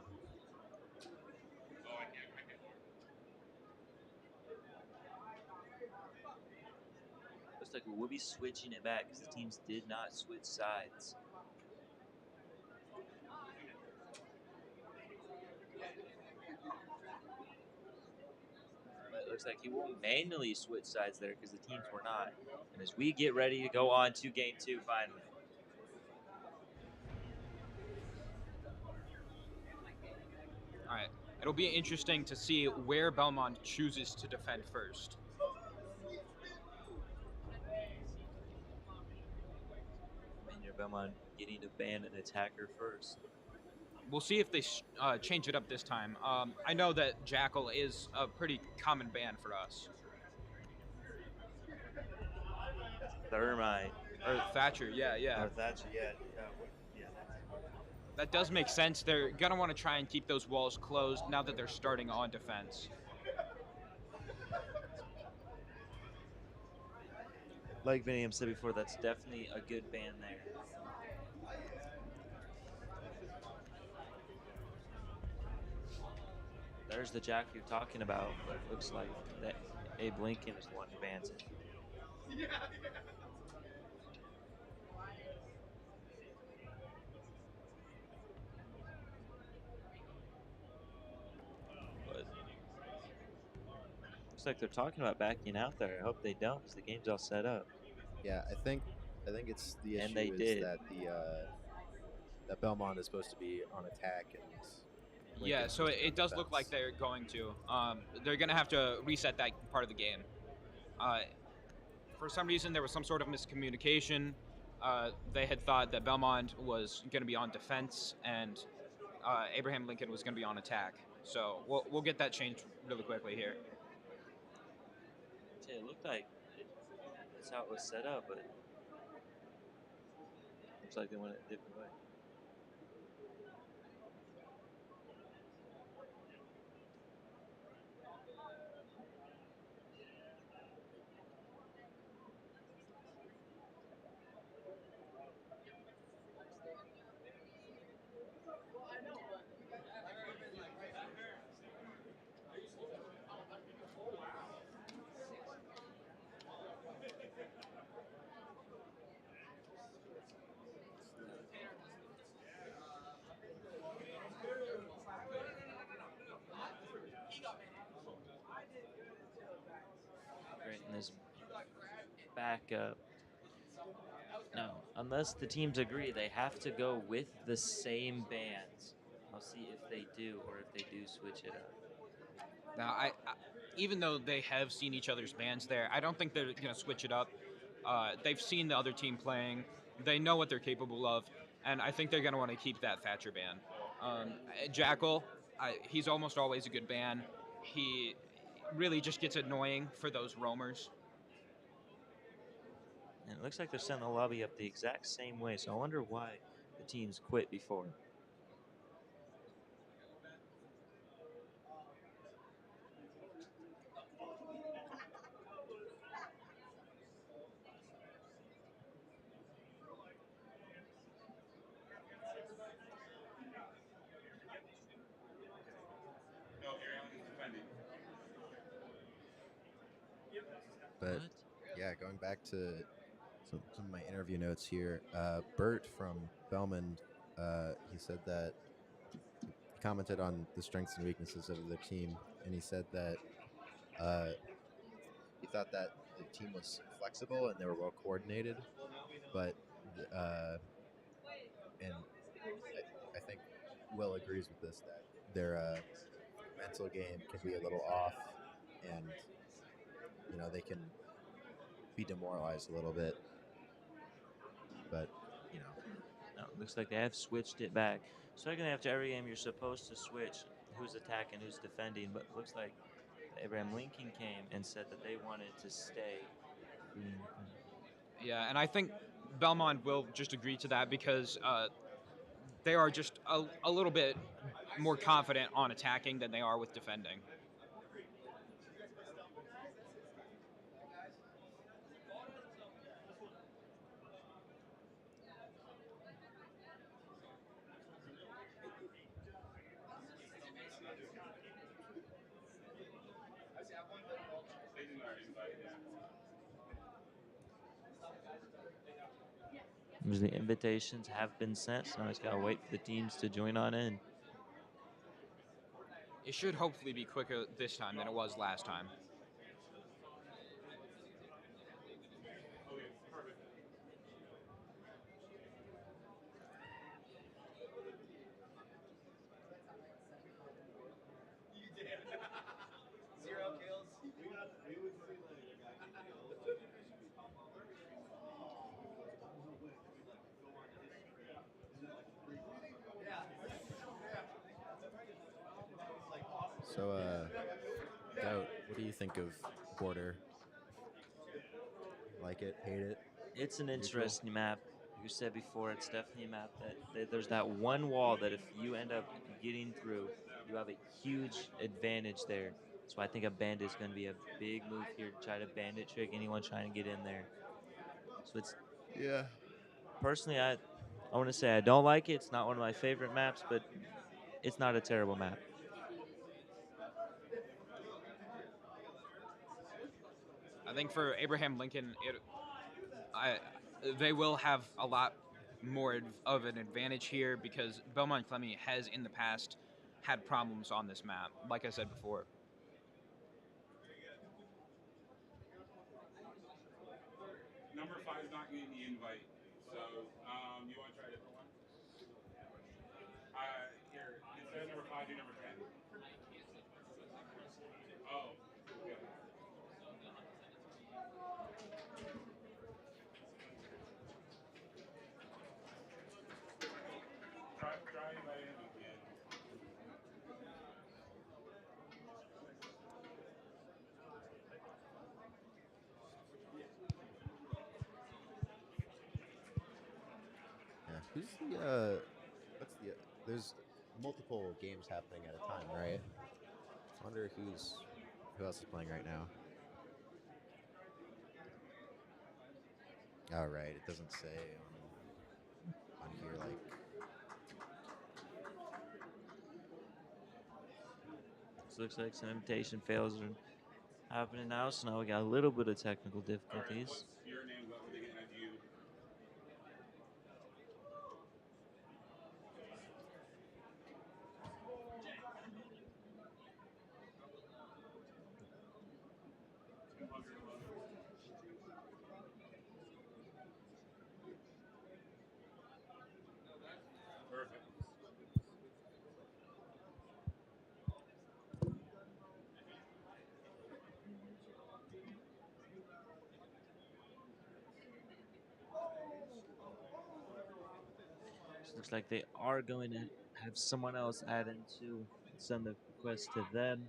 Looks like we'll be switching it back because the teams did not switch sides. But it looks like he will manually switch sides there because the teams were not. And as we get ready to go on to game 2 finally. All right. It'll be interesting to see where Belmont chooses to defend first. Manuel Belmont getting to ban an attacker first. We'll see if they change it up this time. I know that Jackal is a pretty common ban for us. Thermite. Or Thatcher, yeah. Or Thatcher, yeah. That does make sense. They're going to want to try and keep those walls closed now that they're starting on defense. Like Vinium said before, that's definitely a good ban there. There's the Jack you're talking about, but it looks like that Abe Lincoln is the one who bans it. But looks like they're talking about backing out there. I hope they don't because the game's all set up. Yeah, I think it's the And issue they is did. that that Belmont is supposed to be on attack and Yeah, Lincoln's so supposed to be on it does look like defense. they're going to. They're going to have to reset that part of the game. For some reason, there was some sort of miscommunication. They had thought that Belmont was going to be on defense and Abraham Lincoln was going to be on attack. So we'll get that changed really quickly here. It looked like that's how it was set up, but looks like they went a different way. Straighten this back up. No, unless the teams agree, they have to go with the same bands. I'll see if they do or if they do switch it up. Now, even though they have seen each other's bands there, I don't think they're going to switch it up. They've seen the other team playing. They know what they're capable of, and I think they're going to want to keep that Thatcher ban. Jackal, he's almost always a good ban. He really just gets annoying for those roamers. And it looks like they're setting the lobby up the exact same way, so I wonder why the teams quit before. But What? yeah, going back to some of my interview notes here, Bert from Belmond, he said that he commented on the strengths and weaknesses of the team, and he said that uh, he thought that the team was flexible and they were well coordinated, but and I think Will agrees with this, that their mental game can be a little off, and they can be demoralized a little bit. But you know, No, looks like they have switched it back. Second after every game, you're supposed to switch who's attacking, who's defending. But looks like Abraham Lincoln came and said that they wanted to stay being defended. Yeah, and I think Belmont will just agree to that because they are just a little bit more confident on attacking than they are with defending. The invitations have been sent, so I just gotta wait for the teams to join on in. It should hopefully be quicker this time than it was last time. so Goat, what do you think of Border? Like it? Hate it? It's an Neutral? interesting map. Like you said before, it's definitely a map that there's that one wall that if you end up getting through, you have a huge advantage there. So I think a bandit is going to be a big move here to try to bandit trick anyone trying to get in there. So it's Yeah. personally, I want to say I don't like it. It's not one of my favorite maps, but it's not a terrible map. I think for Abraham Lincoln, they will have a lot more of an advantage here because Belmont Clemmy has in the past had problems on this map, like I said before. Number 5 is not getting the invite. So, you want to try a different one? Here, instead of number 5, do number 10. Oh, yeah. Try inviting him again. Yeah. Who's the what's the there's multiple games happening at a time, right? I wonder who else is playing right now. Oh, right. It doesn't say on here like. So it looks like some invitation fails are happening now. So now we got a little bit of technical All right, difficulties. what's your name? What they can add you? Perfect. So looks like they are going to have someone else add in to send the request to them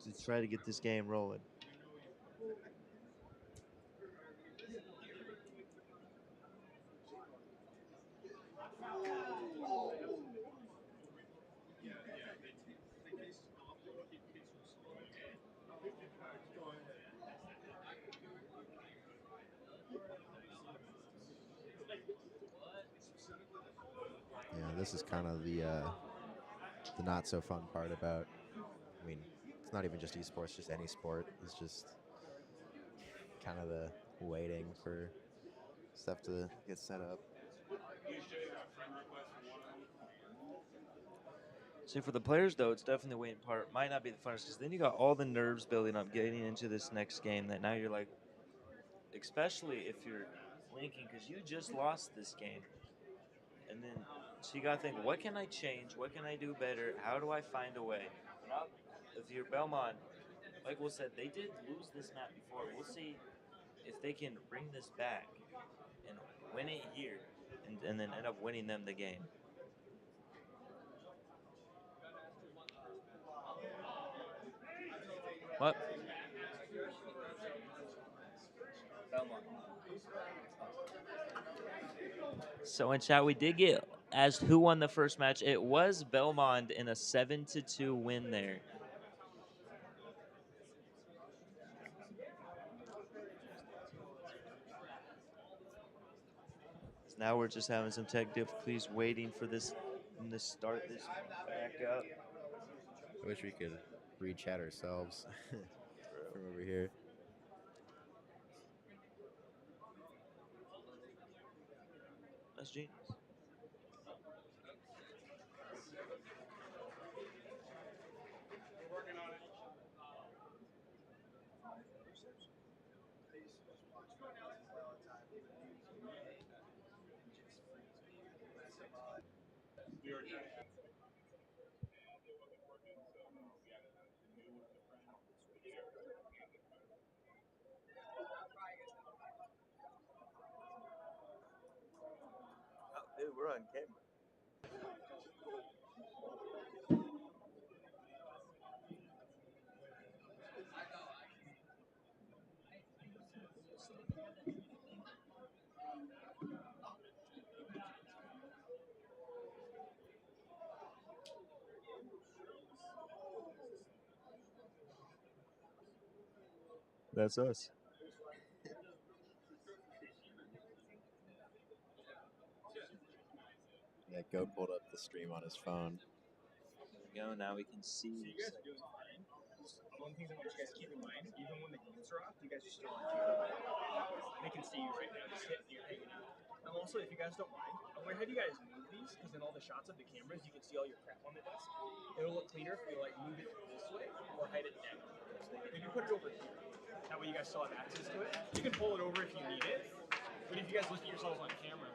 to try to get this game rolling. Yeah, this is kind of the not so fun part about. I mean, it's not even just esports; just any sport. It's just kind of the waiting for stuff to get set up. You should have friend requests for one of them. See, for the players, though, it's definitely the waiting part. Might not be the funnest, because then you got all the nerves building up getting into this next game that now you're like, especially if you're linking, because you just lost this game. And then, so you got to think, what can I change? What can I do better? How do I find a way? Now, if you're Belmont, like Will said, they did lose this map before. We'll see if they can bring this back and win it here and then end up winning them the game. What? Belmont. So in chat, we did get asked who won the first match. It was Belmont in a 7-2 win there. So now we're just having some tech difficulties, waiting for this to start this back up. I wish we could read chat ourselves from over here. That's genius. We're working on it. We were trying to add some, and it wasn't working, so we added a new one of the friends. Oh, dude, we're on camera. That's us. Yeah, Goat pulled up the stream on his phone. There we go. Now we can see. So you guys are doing fine. Just one thing I want you guys to keep in mind, even when the games are off, you guys are still on camera. They can see you right now, just sitting here hanging out. And also, if you guys don't mind, I'm going to have you guys move these, because in all the shots of the cameras, you can see all your crap on the desk. It'll look cleaner if you like move it this way or hide it down. If you put it over here, that way you guys still have access to it. You can pull it over if you need it, but if you guys look at yourselves on camera,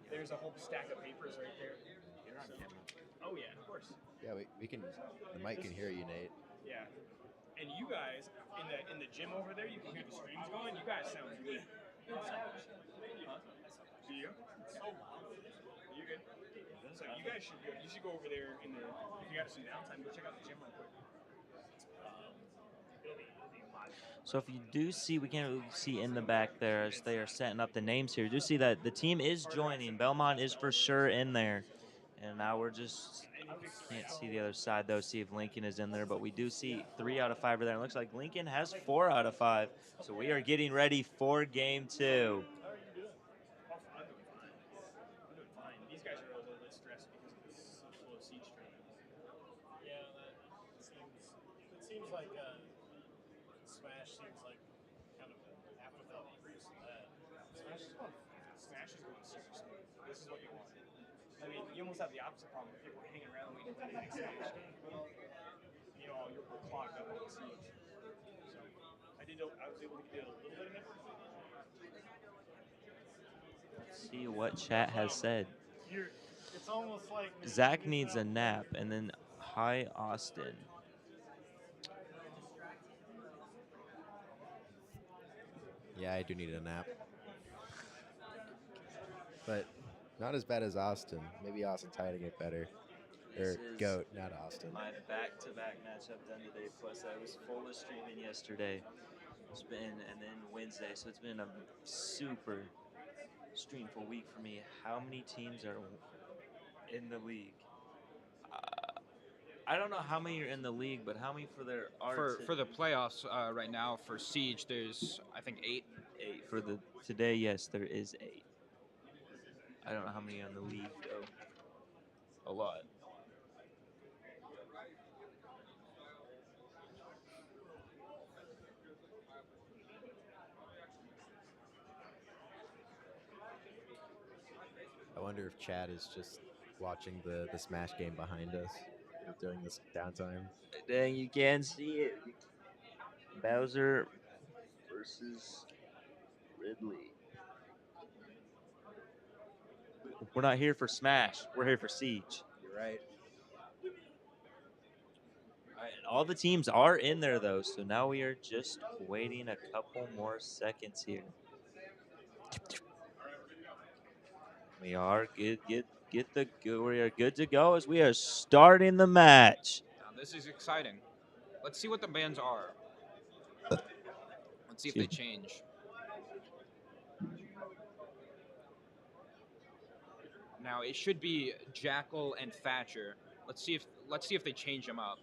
there's a whole stack of papers right there. You're on camera. Oh yeah, of course. Yeah, we can. The mic can hear you, Nate. Yeah. And you guys in the gym over there, you can hear the streams going. You guys sound good. Huh? Do you? It's so loud. You good? So you guys should go. You should go over there in the. If you got some downtime, go check out the gym real quick. So if you do see, we can't really see in the back there as they are setting up the names here. You do see that the team is joining. Belmont is for sure in there. And now we're just, can't see the other side though, see if Lincoln is in there. But we do see 3 out of 5 are there. It looks like Lincoln has 4 out of 5. So we are getting ready for game 2. How are you doing? I'm doing fine. I'm doing fine. These guys are a little bit stressed because of this slow siege training. Yeah, it seems like Smash seems like kind of an afterthought increase in that. Smash is going seriously. This is what you want. I mean, you almost have the opposite problem. People are hanging around waiting for the next Smash game. You know, you're clogged up on the siege. So I was able to get a little bit of it. Let's see what chat has said. It's almost like Zach needs a nap, and then hi Austin. Yeah, I do need a nap. But not as bad as Austin. Maybe Austin's hiding it better. This Or is Goat, not Austin. my back-to-back match I've done today, plus I was full of streaming yesterday. It's been, and then Wednesday, so it's been a super streamful week for me. How many teams are in the league? I don't know how many are in the league, but how many for there are For the playoffs right now for Siege, there's I think 8. 8 for the today. Yes, there is 8. I don't know how many are in the league though. A lot. I wonder if Chad is just watching the Smash game behind us during this downtime. Dang, you can see it. Bowser versus Ridley. We're not here for Smash. We're here for Siege. You're right. All right, and all the teams are in there though, so now we are just waiting a couple more seconds here. We are good. We are good to go as we are starting the match. Now, this is exciting. Let's see what the bands are. Let's see if they Excuse change. Now it should be Jackal and Thatcher. Let's see if they change them up.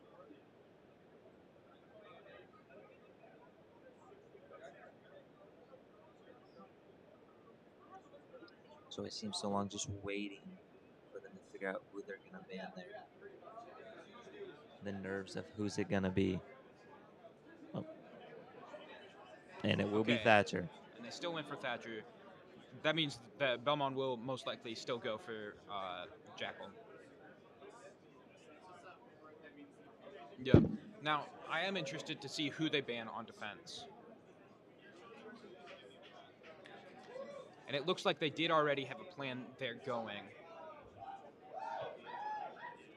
So it seems so long just waiting for them to figure out who they're gonna ban there. The nerves of who's it gonna be. Oh. And it will be Okay. Thatcher. And they still went for Thatcher. That means that Belmont will most likely still go for Jackal. Yeah. Now, I am interested to see who they ban on defense. And it looks like they did already have a plan they're going.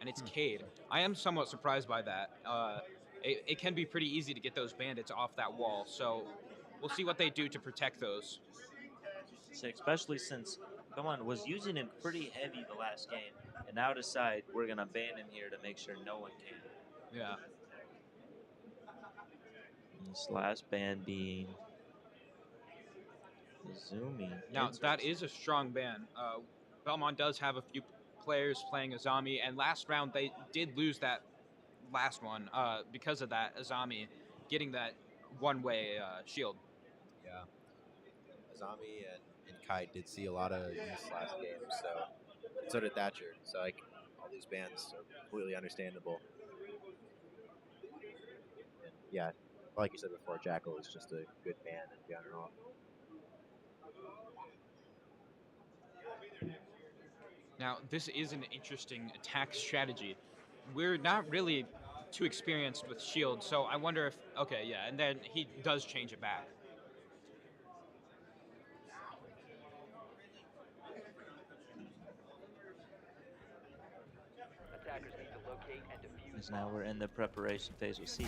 And it's Cade. I am somewhat surprised by that. It can be pretty easy to get those bandits off that wall, so we'll see what they do to protect those. Especially since Belmont was using him pretty heavy the last game, and now decide we're gonna ban him here to make sure no one can. Yeah. This last ban being Izumi. Now, that is a strong ban. Belmont does have a few players playing Azami, and last round they did lose that last one because of that Azami getting that one-way shield. Yeah. Azami and Kai did see a lot of use last game, so did Thatcher. So like all these bans are completely understandable. And yeah, like you said before, Jackal is just a good ban in general. Now, this is an interesting attack strategy. We're not really too experienced with shield, so I wonder if okay, yeah, and then he does change it back. Attackers need to locate and defuse. Because now we're in the preparation phase. We'll see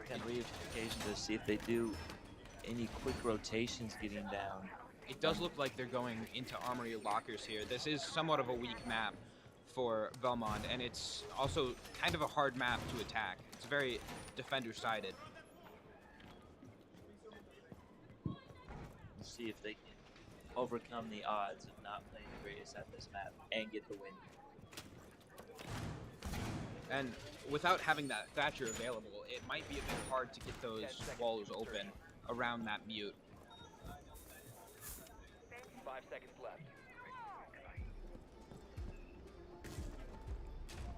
kind of reification to see if they do any quick rotations getting down. It does look like they're going into armory lockers here. This is somewhat of a weak map for Belmont, and it's also kind of a hard map to attack. It's very defender-sided. We'll see if they can overcome the odds of not playing the greatest at this map and get the win. And without having that Thatcher available, it might be a bit hard to get those walls open around that mute. 5 seconds left.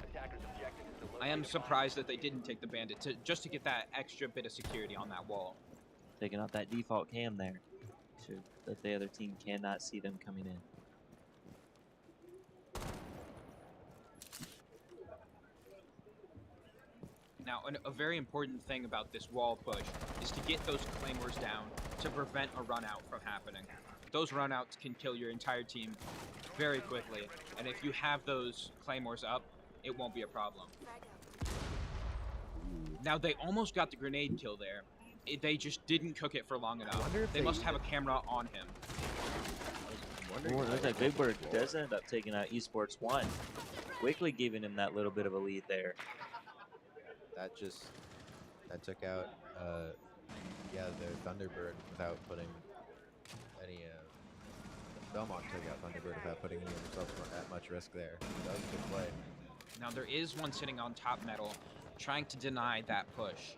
Attackers objective is to locate I am a bomb. surprised that they didn't take the bandit just to get that extra bit of security on that wall. Taking out that default cam there, so that the other team cannot see them coming in. Now, a very important thing about this wall push is to get those claymores down to prevent a run out from happening. Those runouts can kill your entire team very quickly, and if you have those claymores up, it won't be a problem. Now, they almost got the grenade kill there. They just didn't cook it for long enough. They must have a camera on him. Ooh, looks like Big Bird does end up taking out Esports 1. Quickly giving him that little bit of a lead there. That took out their Thunderbird without putting any Belmont took out Thunderbird without putting any of themselves at much risk there. That was a good play. Now, there is one sitting on top metal trying to deny that push.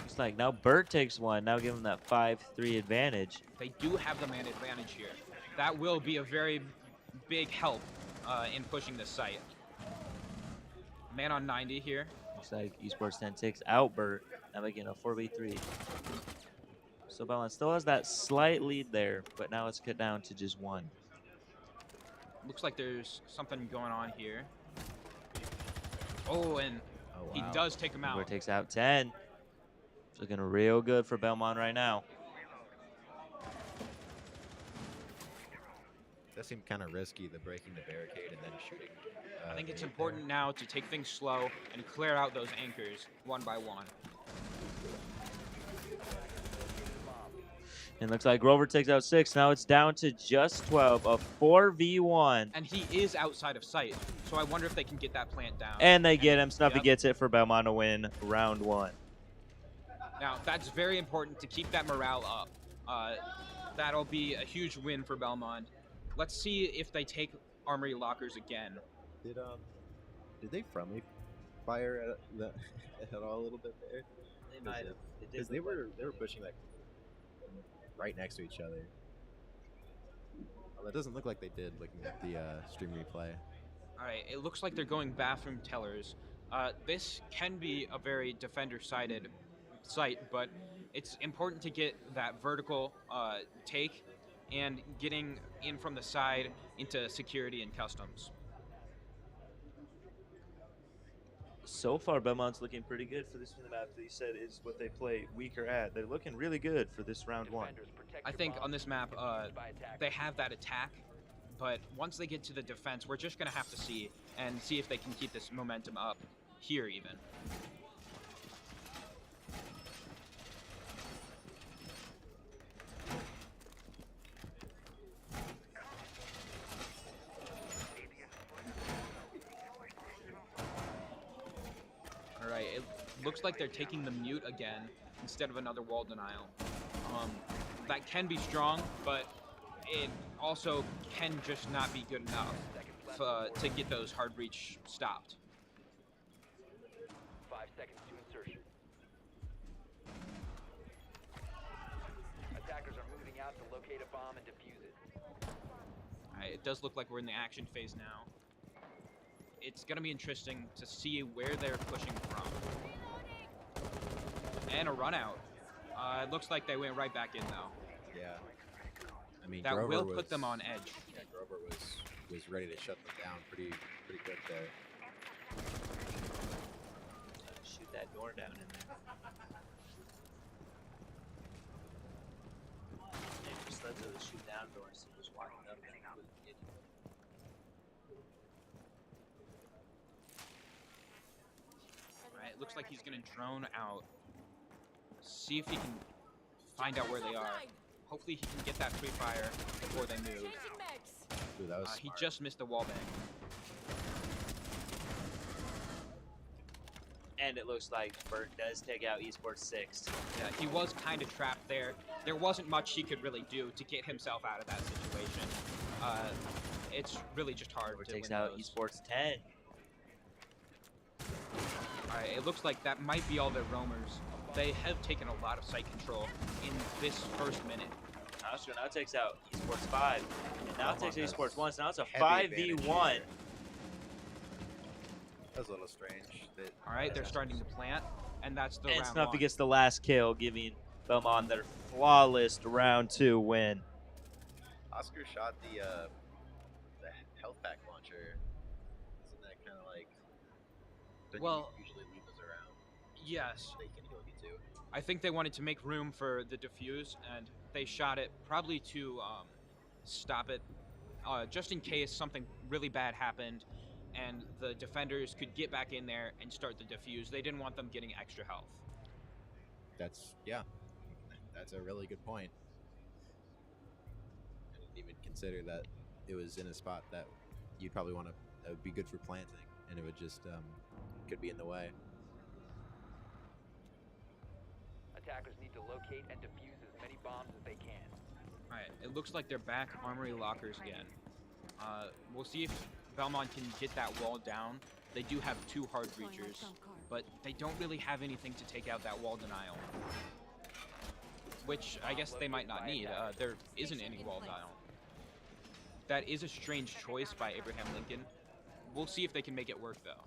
It's like now Bert takes one. Now give him that 5-3 advantage. They do have the man advantage here. That will be a very big help in pushing this site. Man on 90 here. Looks like Esports 10 takes out Bert. Now making a 4v3. So Belmont still has that slight lead there, but now it's cut down to just 1. Looks like there's something going on here. Oh, and Oh, he wow. does take him Uber out. takes out 10. It's looking real good for Belmont right now. That seemed kind of risky, the breaking the barricade and then shooting. I think the it's gate important now to take things slow and clear out those anchors one by one. And looks like Grover takes out 6. Now it's down to just 12. A 4v1. And he is outside of sight, so I wonder if they can get that plant down. And they get him. Snuffy Yep. gets it for Belmont to win round 1. Now, that's very important to keep that morale up. That'll be a huge win for Belmont. Let's see if they take Armory Lockers again. Did they friendly fire at the at all a little bit there? They might have. Because they were pushing like right next to each other. Well, it doesn't look like they did looking at the stream replay. All right, it looks like they're going bathroom tellers. This can be a very defender-sided site, but it's important to get that vertical take and getting in from the side into security and customs. So far, Belmont's looking pretty good for this map that you said is what they play weaker at. They're looking really good for this round 1. I think on this map, they have that attack, but once they get to the defense, we're just going to have to see if they can keep this momentum up here even. All right, it looks like they're taking the mute again instead of another wall denial. That can be strong, but it also can just not be good enough to get those hard breach stopped. 5 seconds to insertion. Attackers are moving out to locate a bomb and defuse it. All right, it does look like we're in the action phase now. It's going to be interesting to see where they're pushing from. And a run out. It looks like they went right back in though. Yeah. I mean, That Grover will was, put them on edge. Yeah, Grover was ready to shut them down pretty quick there. Shoot that door down in there. Maybe just let the shoot down door instead of just walking up and it. Alright, looks like he's gonna drone out. See if he can find out where they are. Hopefully he can get that free fire before they move. Ooh, that was He smart. just missed the wall bang. And it looks like Bert does take out Esports 6. Yeah, he was kind of trapped there. There wasn't much he could really do to get himself out of that situation. It's really just hard Bert to takes win out those. Esports 10. Alright, it looks like that might be all their roamers. They have taken a lot of site control in this first minute. Astro now takes out Esports 5. And now Belmont takes out Esports has 1. So now it's a heavy advantage 5v1. here. That was a little strange. Alright, they're starting to plant, and that's the And round Snuffy one. gets the last kill, giving Belmont their flawless round 2 win. Oscar shot the health pack launcher. Isn't that kind of like? Don't Well, you usually leave those around. Yes. They can heal you too. I think they wanted to make room for the defuse, and they shot it probably to stop it, just in case something really bad happened, and the defenders could get back in there and start the defuse. They didn't want them getting extra health. That's a really good point. I didn't even consider that it was in a spot that you'd probably want to. That would be good for planting, and it would just could be in the way. Attackers need to locate and defuse as many bombs as they can. Alright, it looks like they're back Armory Lockers again. We'll see if Belmont can get that wall down. They do have 2 hard breachers, but they don't really have anything to take out that wall denial. Which I guess they might not need. There isn't any wall denial. That is a strange choice by Abraham Lincoln. We'll see if they can make it work though.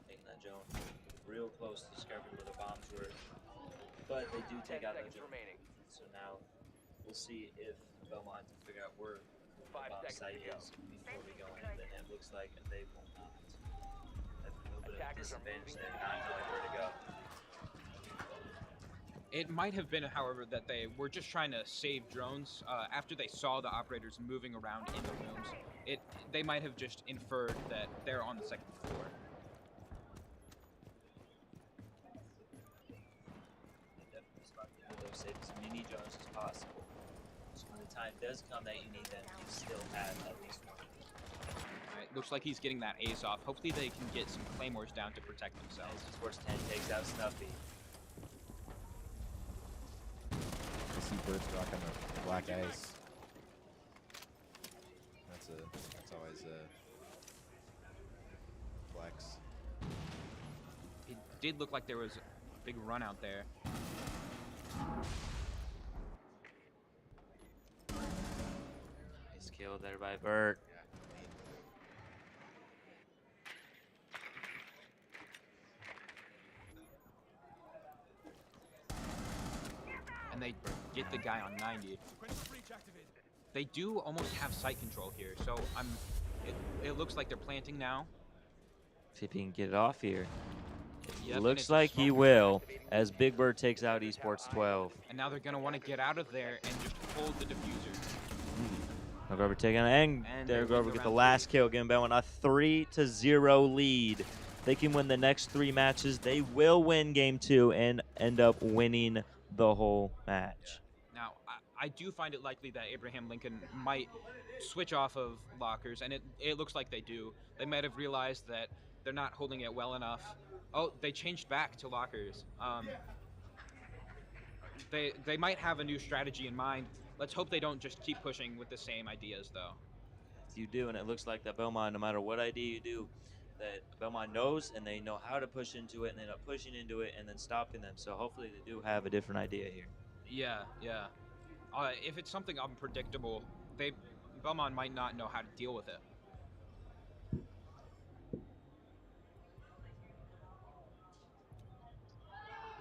Taking that zone real close to discovering where the bombs were. But they do 10 take out seconds that remaining. so now we'll see if Belmont can figure out where the 5 bomb seconds site to go. is before we go in. Then it looks like they will not. Have a little bit of a Attackers are disadvantage moving there, to not knowing where to go. It might have been, however, that they were just trying to save drones. After they saw the operators moving around in the rooms, they might have just inferred that they're on the second floor. They definitely smart to do those save as many drones as possible. So when the time does come that you need them, you still have at least one. Alright, looks like he's getting that ace off. Hopefully they can get some claymores down to protect themselves. As Sports 10 takes out Snuffy. I see birds rocking the black ice. That's always a flex. It did look like there was a big run out there. Nice kill there by Bert. And they get the guy on 90. They do almost have sight control here, so it looks like they're planting now. See if he can get it off here. Yep, and Looks it's a like he smoke. will, as Big Bird takes out Esports 12. And now they're going to want to get out of there and just hold the diffuser. Now Grover taking it, and there they Grover win the get the round last three. kill, giving Belmont a 3-0 lead. They can win the next 3 matches. They will win game 2 and end up winning the whole match. Now, I do find it likely that Abraham Lincoln might switch off of lockers, and it looks like they do. They might have realized that they're not holding it well enough. Oh, they changed back to lockers. They might have a new strategy in mind. Let's hope they don't just keep pushing with the same ideas, though. If you do, and it looks like that Belmont, no matter what idea you do, that Belmont knows and they know how to push into it, and they end up pushing into it and then stopping them. So hopefully they do have a different idea here. Yeah. If it's something unpredictable, Belmont might not know how to deal with it.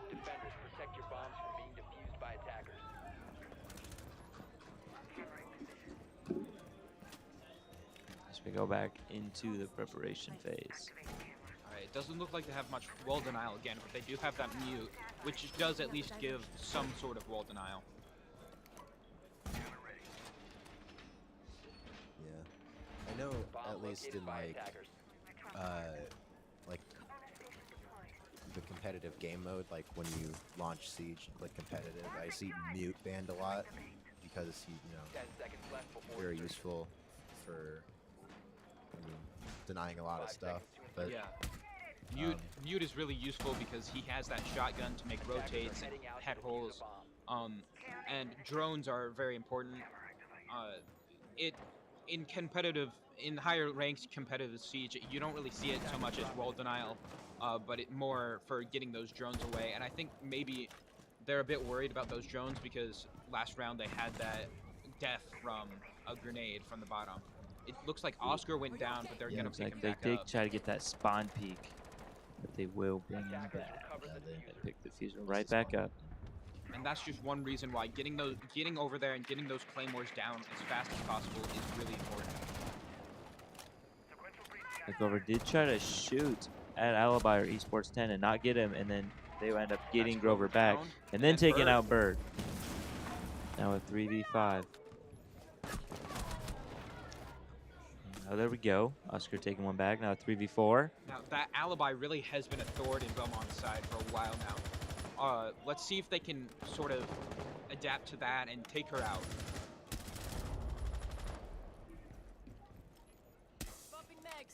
Defenders, protect your bombs from being defused by attackers. As we go back into the preparation phase. Alright, it doesn't look like they have much wall denial again, but they do have that mute, which does at least give some sort of wall denial. Yeah, I know at least in like the competitive game mode, like when you launch Siege and click competitive, I see mute banned a lot because he, 10 seconds left before very insertion. useful for, denying a lot of 5 stuff. seconds to But Yeah. Mute is really useful because he has that shotgun to make rotates and head holes. And drones are very important. In higher ranked competitive Siege, you don't really see it so much as wall denial, but it more for getting those drones away. And I think maybe they're a bit worried about those drones because last round they had that death from a grenade from the bottom. It looks like Oscar went down, but they're Yeah, gonna Looks pick like him they back did up. try to get that spawn peak, but they will bring him Attackers back. recover the they- diffuser. Pick the fuser right back up. And that's just one reason why getting over there and getting those claymores down as fast as possible is really important. Grover did try to shoot at Alibi or Esports 10 and not get him, and then they end up getting That's Grover back down, and then taking Bird. out Bird. Now a 3v5. Oh, there we go. Oscar taking one back. Now a 3v4. Now that Alibi really has been a thorn in Belmont's side for a while now. Let's see if they can sort of adapt to that and take her out.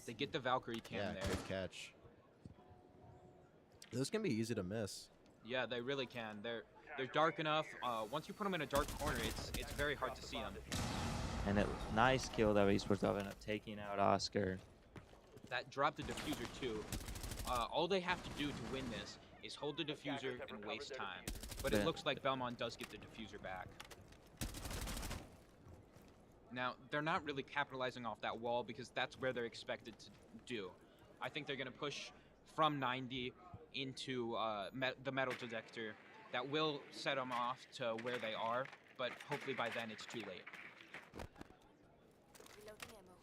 They get the Valkyrie cam yeah, there. good catch. Those can be easy to miss. Yeah, they really can. They're dark enough. Once you put them in a dark corner, it's very hard to see them. And a nice kill that Esports ended up taking out Oscar. That dropped the diffuser too. All they have to do to win this is hold the diffuser and waste time. But it Yeah. looks like Belmont does get the diffuser back. Now, they're not really capitalizing off that wall because that's where they're expected to do. I think they're going to push from 90 into the metal detector that will set them off to where they are, but hopefully by then it's too late. Reloading ammo.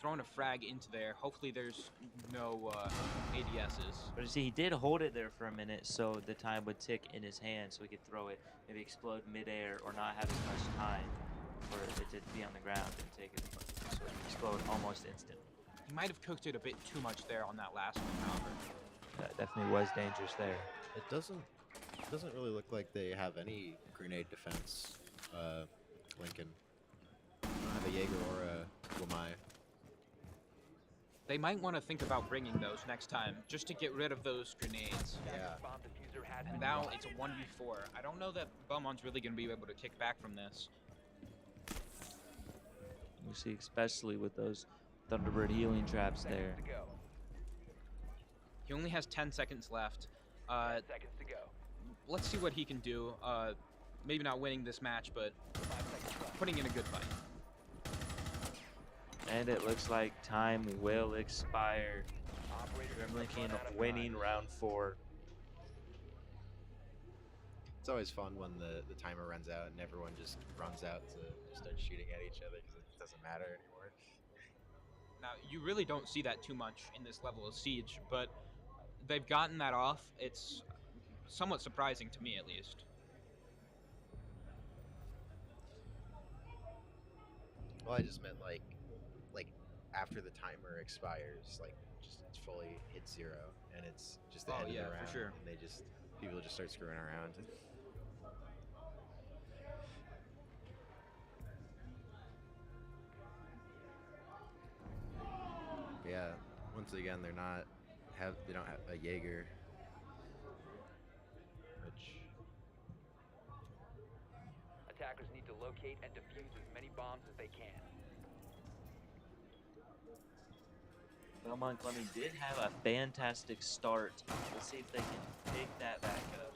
Throwing a frag into there. Hopefully there's no ADSs. But you see, he did hold it there for a minute, so the time would tick in his hand, so he could throw it, maybe explode midair, or not have as much time for it to be on the ground and take it, so it explode almost instant. He might have cooked it a bit too much there on that last one, however. That definitely was dangerous there. It doesn't really look like they have any grenade defense. Lincoln. They don't have a Jaeger or a Wamai. They might want to think about bringing those next time, just to get rid of those grenades. Yeah. Bomb diffuser has And been now lost. it's a 1v4. I don't know that Belmont's really going to be able to kick back from this. You see, especially with those Thunderbird healing traps there. Seconds to go. He only has 10 seconds left. 10 seconds to go. Let's see what he can do. Maybe not winning this match, but 5 seconds left. putting in a good fight. And it looks like time will expire. Operators have Lincoln run out of winning time. round 4. It's always fun when the timer runs out and everyone just runs out to start shooting at each other because it doesn't matter anymore. Now, you really don't see that too much in this level of Siege, but they've gotten that off. It's somewhat surprising to me, at least. Well, I just meant like after the timer expires, like just fully hit 0 and it's just the Oh, end of yeah, the for round. sure. And people just start screwing around. Yeah, once again, they don't have a Jaeger, which Attackers need to locate and defuse as many bombs as they can. Belmont Clemmy did have a fantastic start. Let's see if they can pick that back up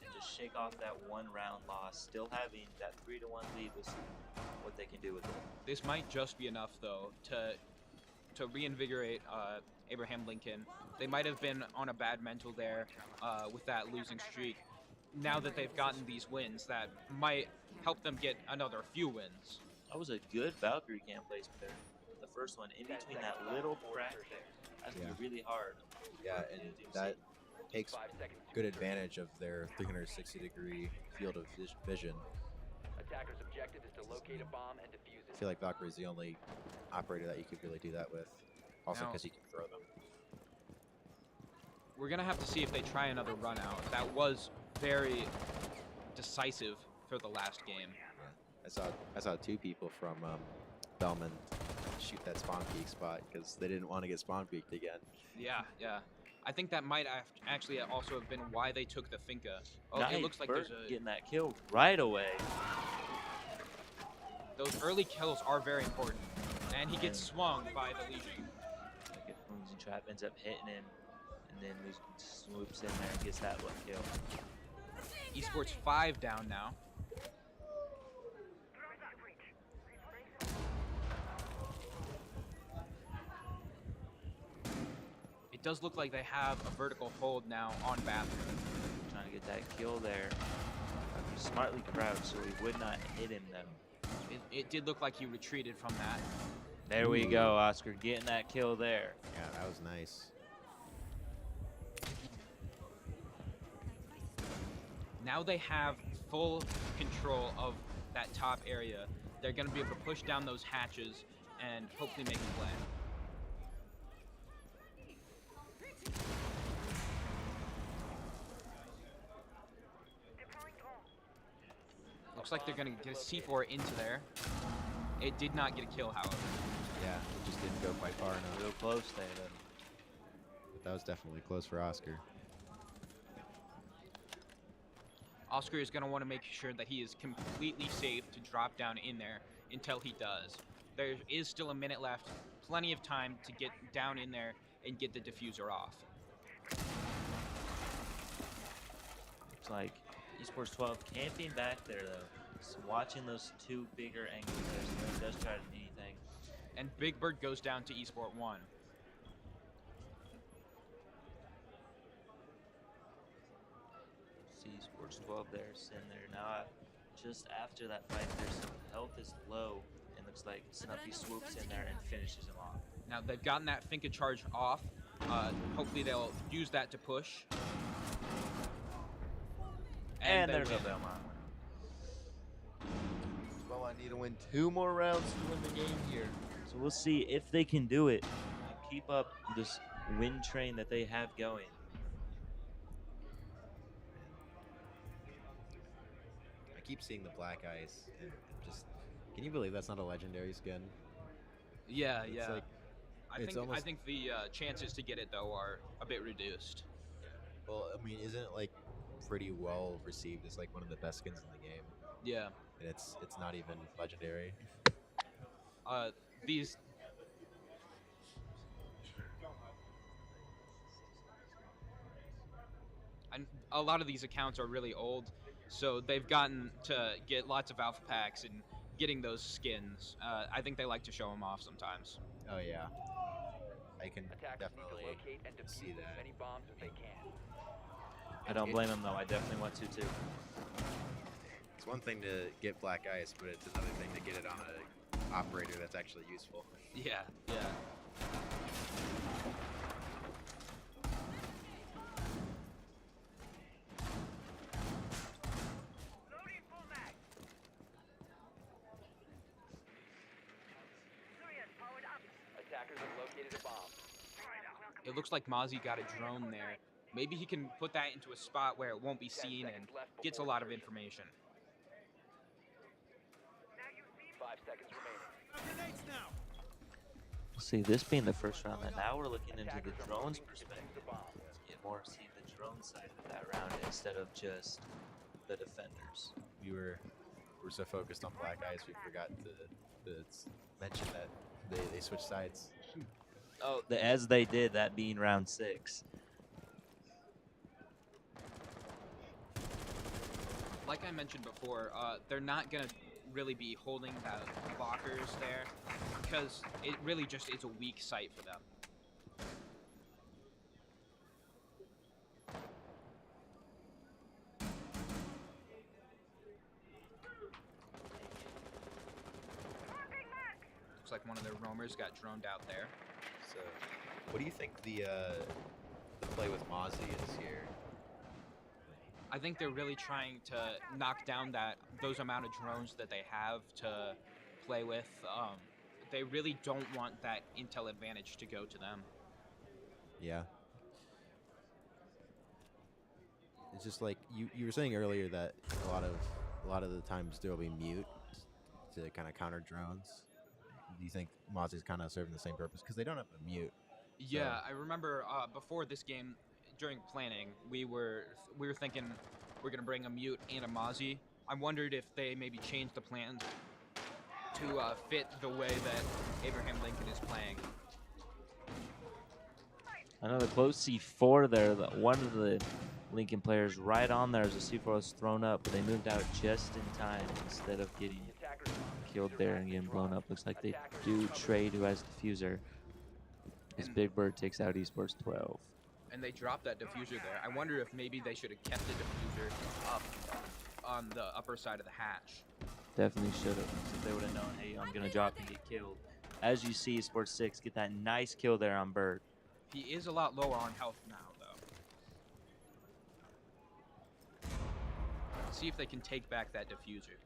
and just shake off that 1-round loss. Still having that 3-1 lead. We'll see what they can do with it. This might just be enough, though, to reinvigorate Abraham Lincoln. They might have been on a bad mental there with that losing streak. Now that they've gotten these wins, that might help them get another few wins. That was a good Valkyrie cam placement there. The first one, in between that little crack there. That's going to be really hard. yeah, and that takes 5 seconds to good insertion. advantage of their 360-degree field of vision. Attackers' objective is to locate a bomb and defuse I it. feel like Valkyrie's the only operator that you could really do that with. Also Now- because you can throw them. We're going to have to see if they try another run out. That was very decisive for the last game. I saw 2 people from Bellman shoot that spawn peak spot because they didn't want to get spawn peaked again. Yeah. I think that might actually also have been why they took the Finca. Oh, Nice. it looks like Bert there's getting that kill right away. those early kills are very important. And he gets swung by the Legion. Like if Losing Trap ends up hitting him, and then Legion swoops in there and gets that one kill. Esports 5 down now. It does look like they have a vertical hold now on Bathroom. Trying to get that kill there. He smartly crouched so he would not hit him though. It did look like he retreated from that. There we go, Oscar getting that kill there. Yeah, that was nice. Now they have full control of that top area. They're going to be able to push down those hatches and hopefully make a play. Looks like they're going to get a C4 into there. It did not get a kill, however. Yeah, it just didn't go quite far enough. Real close there though. But that was definitely close for Oscar. Oscar is going to want to make sure that he is completely safe to drop down in there until he does. There is still a minute left, plenty of time to get down in there and get the diffuser off. Looks like Esports 12 camping back there though. Just watching those 2 bigger angles there, so he does try to do anything. And Big Bird goes down to Esport 1. See Sports 12 there, sitting there. Now, just after that fight, their health is low. And looks like Snuffy swoops in there and finishes him off. Now they've gotten that Finka charge off. Hopefully they'll use that to push. And they there's win. a Belmont. Well, I need to win 2 more rounds to win the game here. So we'll see if they can do it and keep up this win train that they have going. I keep seeing the black ice, and just can you believe that's not a legendary skin? Yeah, It's yeah. like, I it's think I almost- think the chances to get it though are a bit reduced. well, I mean, isn't it like pretty well received? It's like one of the best skins in the game, Yeah. and it's not even legendary. These and a lot of these accounts are really old, so they've gotten to get lots of alpha packs and getting those skins. I think they like to show them off sometimes. Oh yeah, I can Attackers need to definitely locate and see defuse as that. many bombs as they can. I don't blame them, though. I definitely want to, too. It's one thing to get black ice, but it's another thing to get it on a operator that's actually useful. Yeah, yeah. Attackers have located a bomb. It looks like Mozzie got a drone there. Maybe he can put that into a spot where it won't be 10 seen and seconds left gets a before lot of insertion. information. 5 seconds remaining. See, this being the first round, and now we're looking into Attackers the are drones' moving to perspective. defuse the bomb. Get more see the drone side of that round instead of just the defenders. We're so focused on black ice, we forgot to mention that they switched sides. Oh, as they did, that being round 6. Like I mentioned before, they're not gonna really be holding the blockers there because it really just is a weak site for them. Looks like one of their roamers got droned out there. So, what do you think the play with Mozzie is here? I think they're really trying to knock down those amount of drones that they have to play with. They really don't want that intel advantage to go to them. Yeah. It's just like you were saying earlier that a lot of the times there will be mute to kind of counter drones. Do you think Mozzie's kind of serving the same purpose because they don't have a mute? Yeah, I remember before this game, during planning, we were thinking we're gonna bring a mute and a Mozzie. I wondered if they maybe changed the plan to fit the way that Abraham Lincoln is playing. Another close C4 there. One of the Lincoln players right on there as the C4 was thrown up, but they moved out just in time instead of getting Attackers killed there and getting blown up. Looks like they do trade who has diffuser. As Big Bird takes out Esports 12. And they dropped that diffuser there. I wonder if maybe they should have kept the diffuser up on the upper side of the hatch. Definitely should have. If they would have known, hey, I'm going to drop and get killed. As you see, Sports 6 get that nice kill there on Bird. He is a lot lower on health now, though. See if they can take back that diffuser.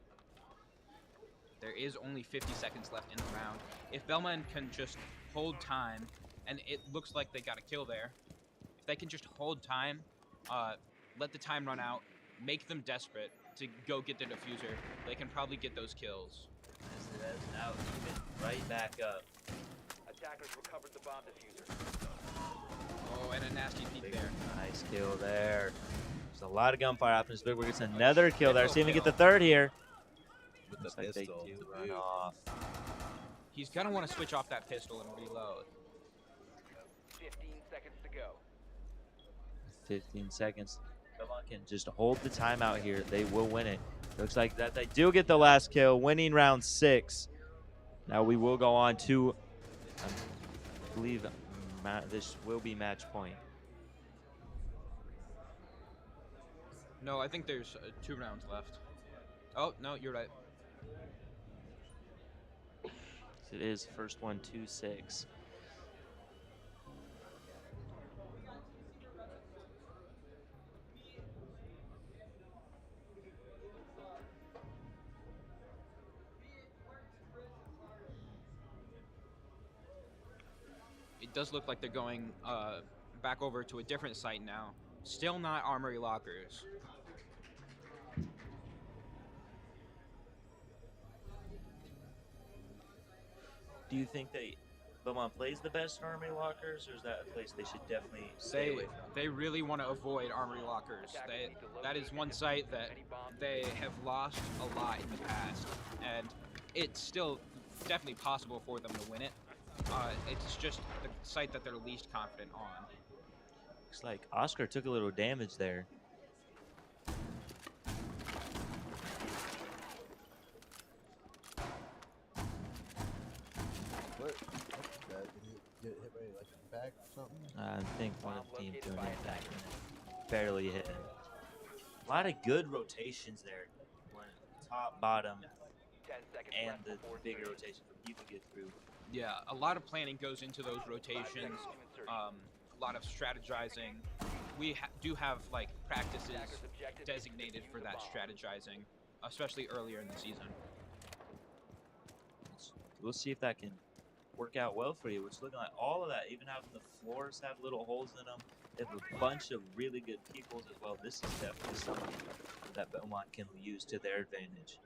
There is only 50 seconds left in the round. If Bellman can just hold time, and it looks like they got a kill there. If they can just hold time, let the time run out, make them desperate to go get the diffuser, they can probably get those kills. As it is now even right back up. Attackers recovered the bomb diffuser. Oh, and a nasty peek there. Nice kill there. There's a lot of gunfire happening. Big Bird gets another kill there. See if we get the third here. With Looks the like they pistol do to run boot. off. He's gonna want to switch off that pistol and reload. 15 seconds to go. 15 seconds. Belmont can just hold the timeout here. They will win it. Looks like that they do get the last kill, winning round 6. Now we will go on to, I believe, this will be match point. No, I think there's 2 rounds left. Oh, no, you're right. It is first one, 2-6. It does look like they're going back over to a different site now. Still not Armory Lockers. Do you think that Belmont plays the best Armory Lockers, or is that a place they should definitely stay away from? They really want to avoid Armory Lockers. That is one site that they have lost a lot in the past, and it's still definitely possible for them to win it. It's just the site that they're least confident on. Looks like Oscar took a little damage there. What? That? Did he get hit by like a back or something? I think one of the teams doing it back barely hit him. A lot of good rotations there. Top, bottom, 10 seconds and left the before bigger insertion. rotation for people to get through. Yeah, a lot of planning goes into those rotations. A lot of strategizing. We do have like practices designated for that strategizing, especially earlier in the season. We'll see if that can work out well for you. It's looking like all of that, even having the floors have little holes in them. They have a bunch of really good peoples as well. This is definitely something that Belmont can use to their advantage.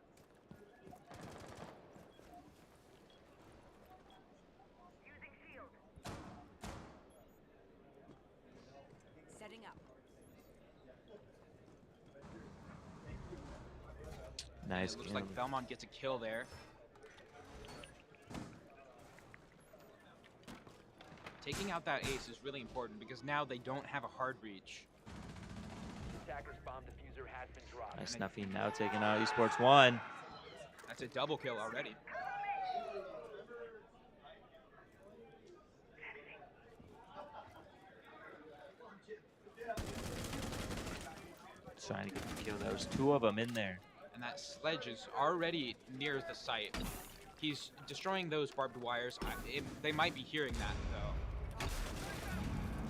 Setting up. Nice. It looks like Belmont gets a kill there. Taking out that ace is really important because now they don't have a hard breach. Attacker's bomb diffuser has been dropped. Nice Snuffy now taking out Esports 1. That's a double kill already. Trying to get the kill. There was 2 of them in there. And that sledge is already near the site. He's destroying those barbed wires. They might be hearing that though.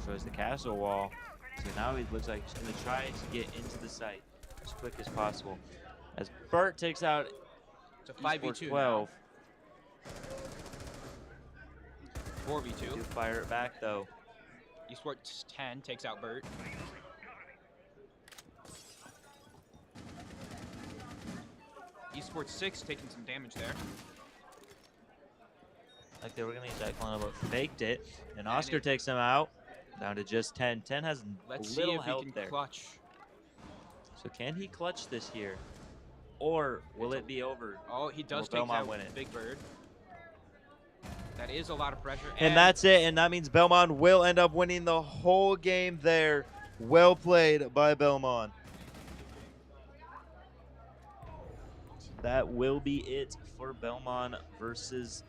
So is the castle wall. So now he looks like he's going to try to get into the site as quick as possible. As Bert takes out It's a 5v2 12. 4v2. Do fire it back though. Esports 10 takes out Bert. Esports 6 taking some damage there. Like they were going to use that clone, but faked it. And Oscar takes him out. Down to just 10. 10 has Let's see little if he help can there. clutch. So can he clutch this here? Or will it be over? Oh, he does Will take Belmont out win it? Big Bird. That is a lot of pressure. And that's it. And that means Belmont will end up winning the whole game there. Well played by Belmont. That will be it for Belmont versus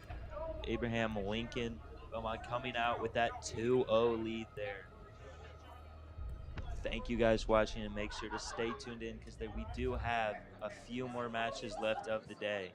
Abraham Lincoln. Belmont coming out with that 2-0 lead there. Thank you guys for watching, and make sure to stay tuned in because we do have a few more matches left of the day.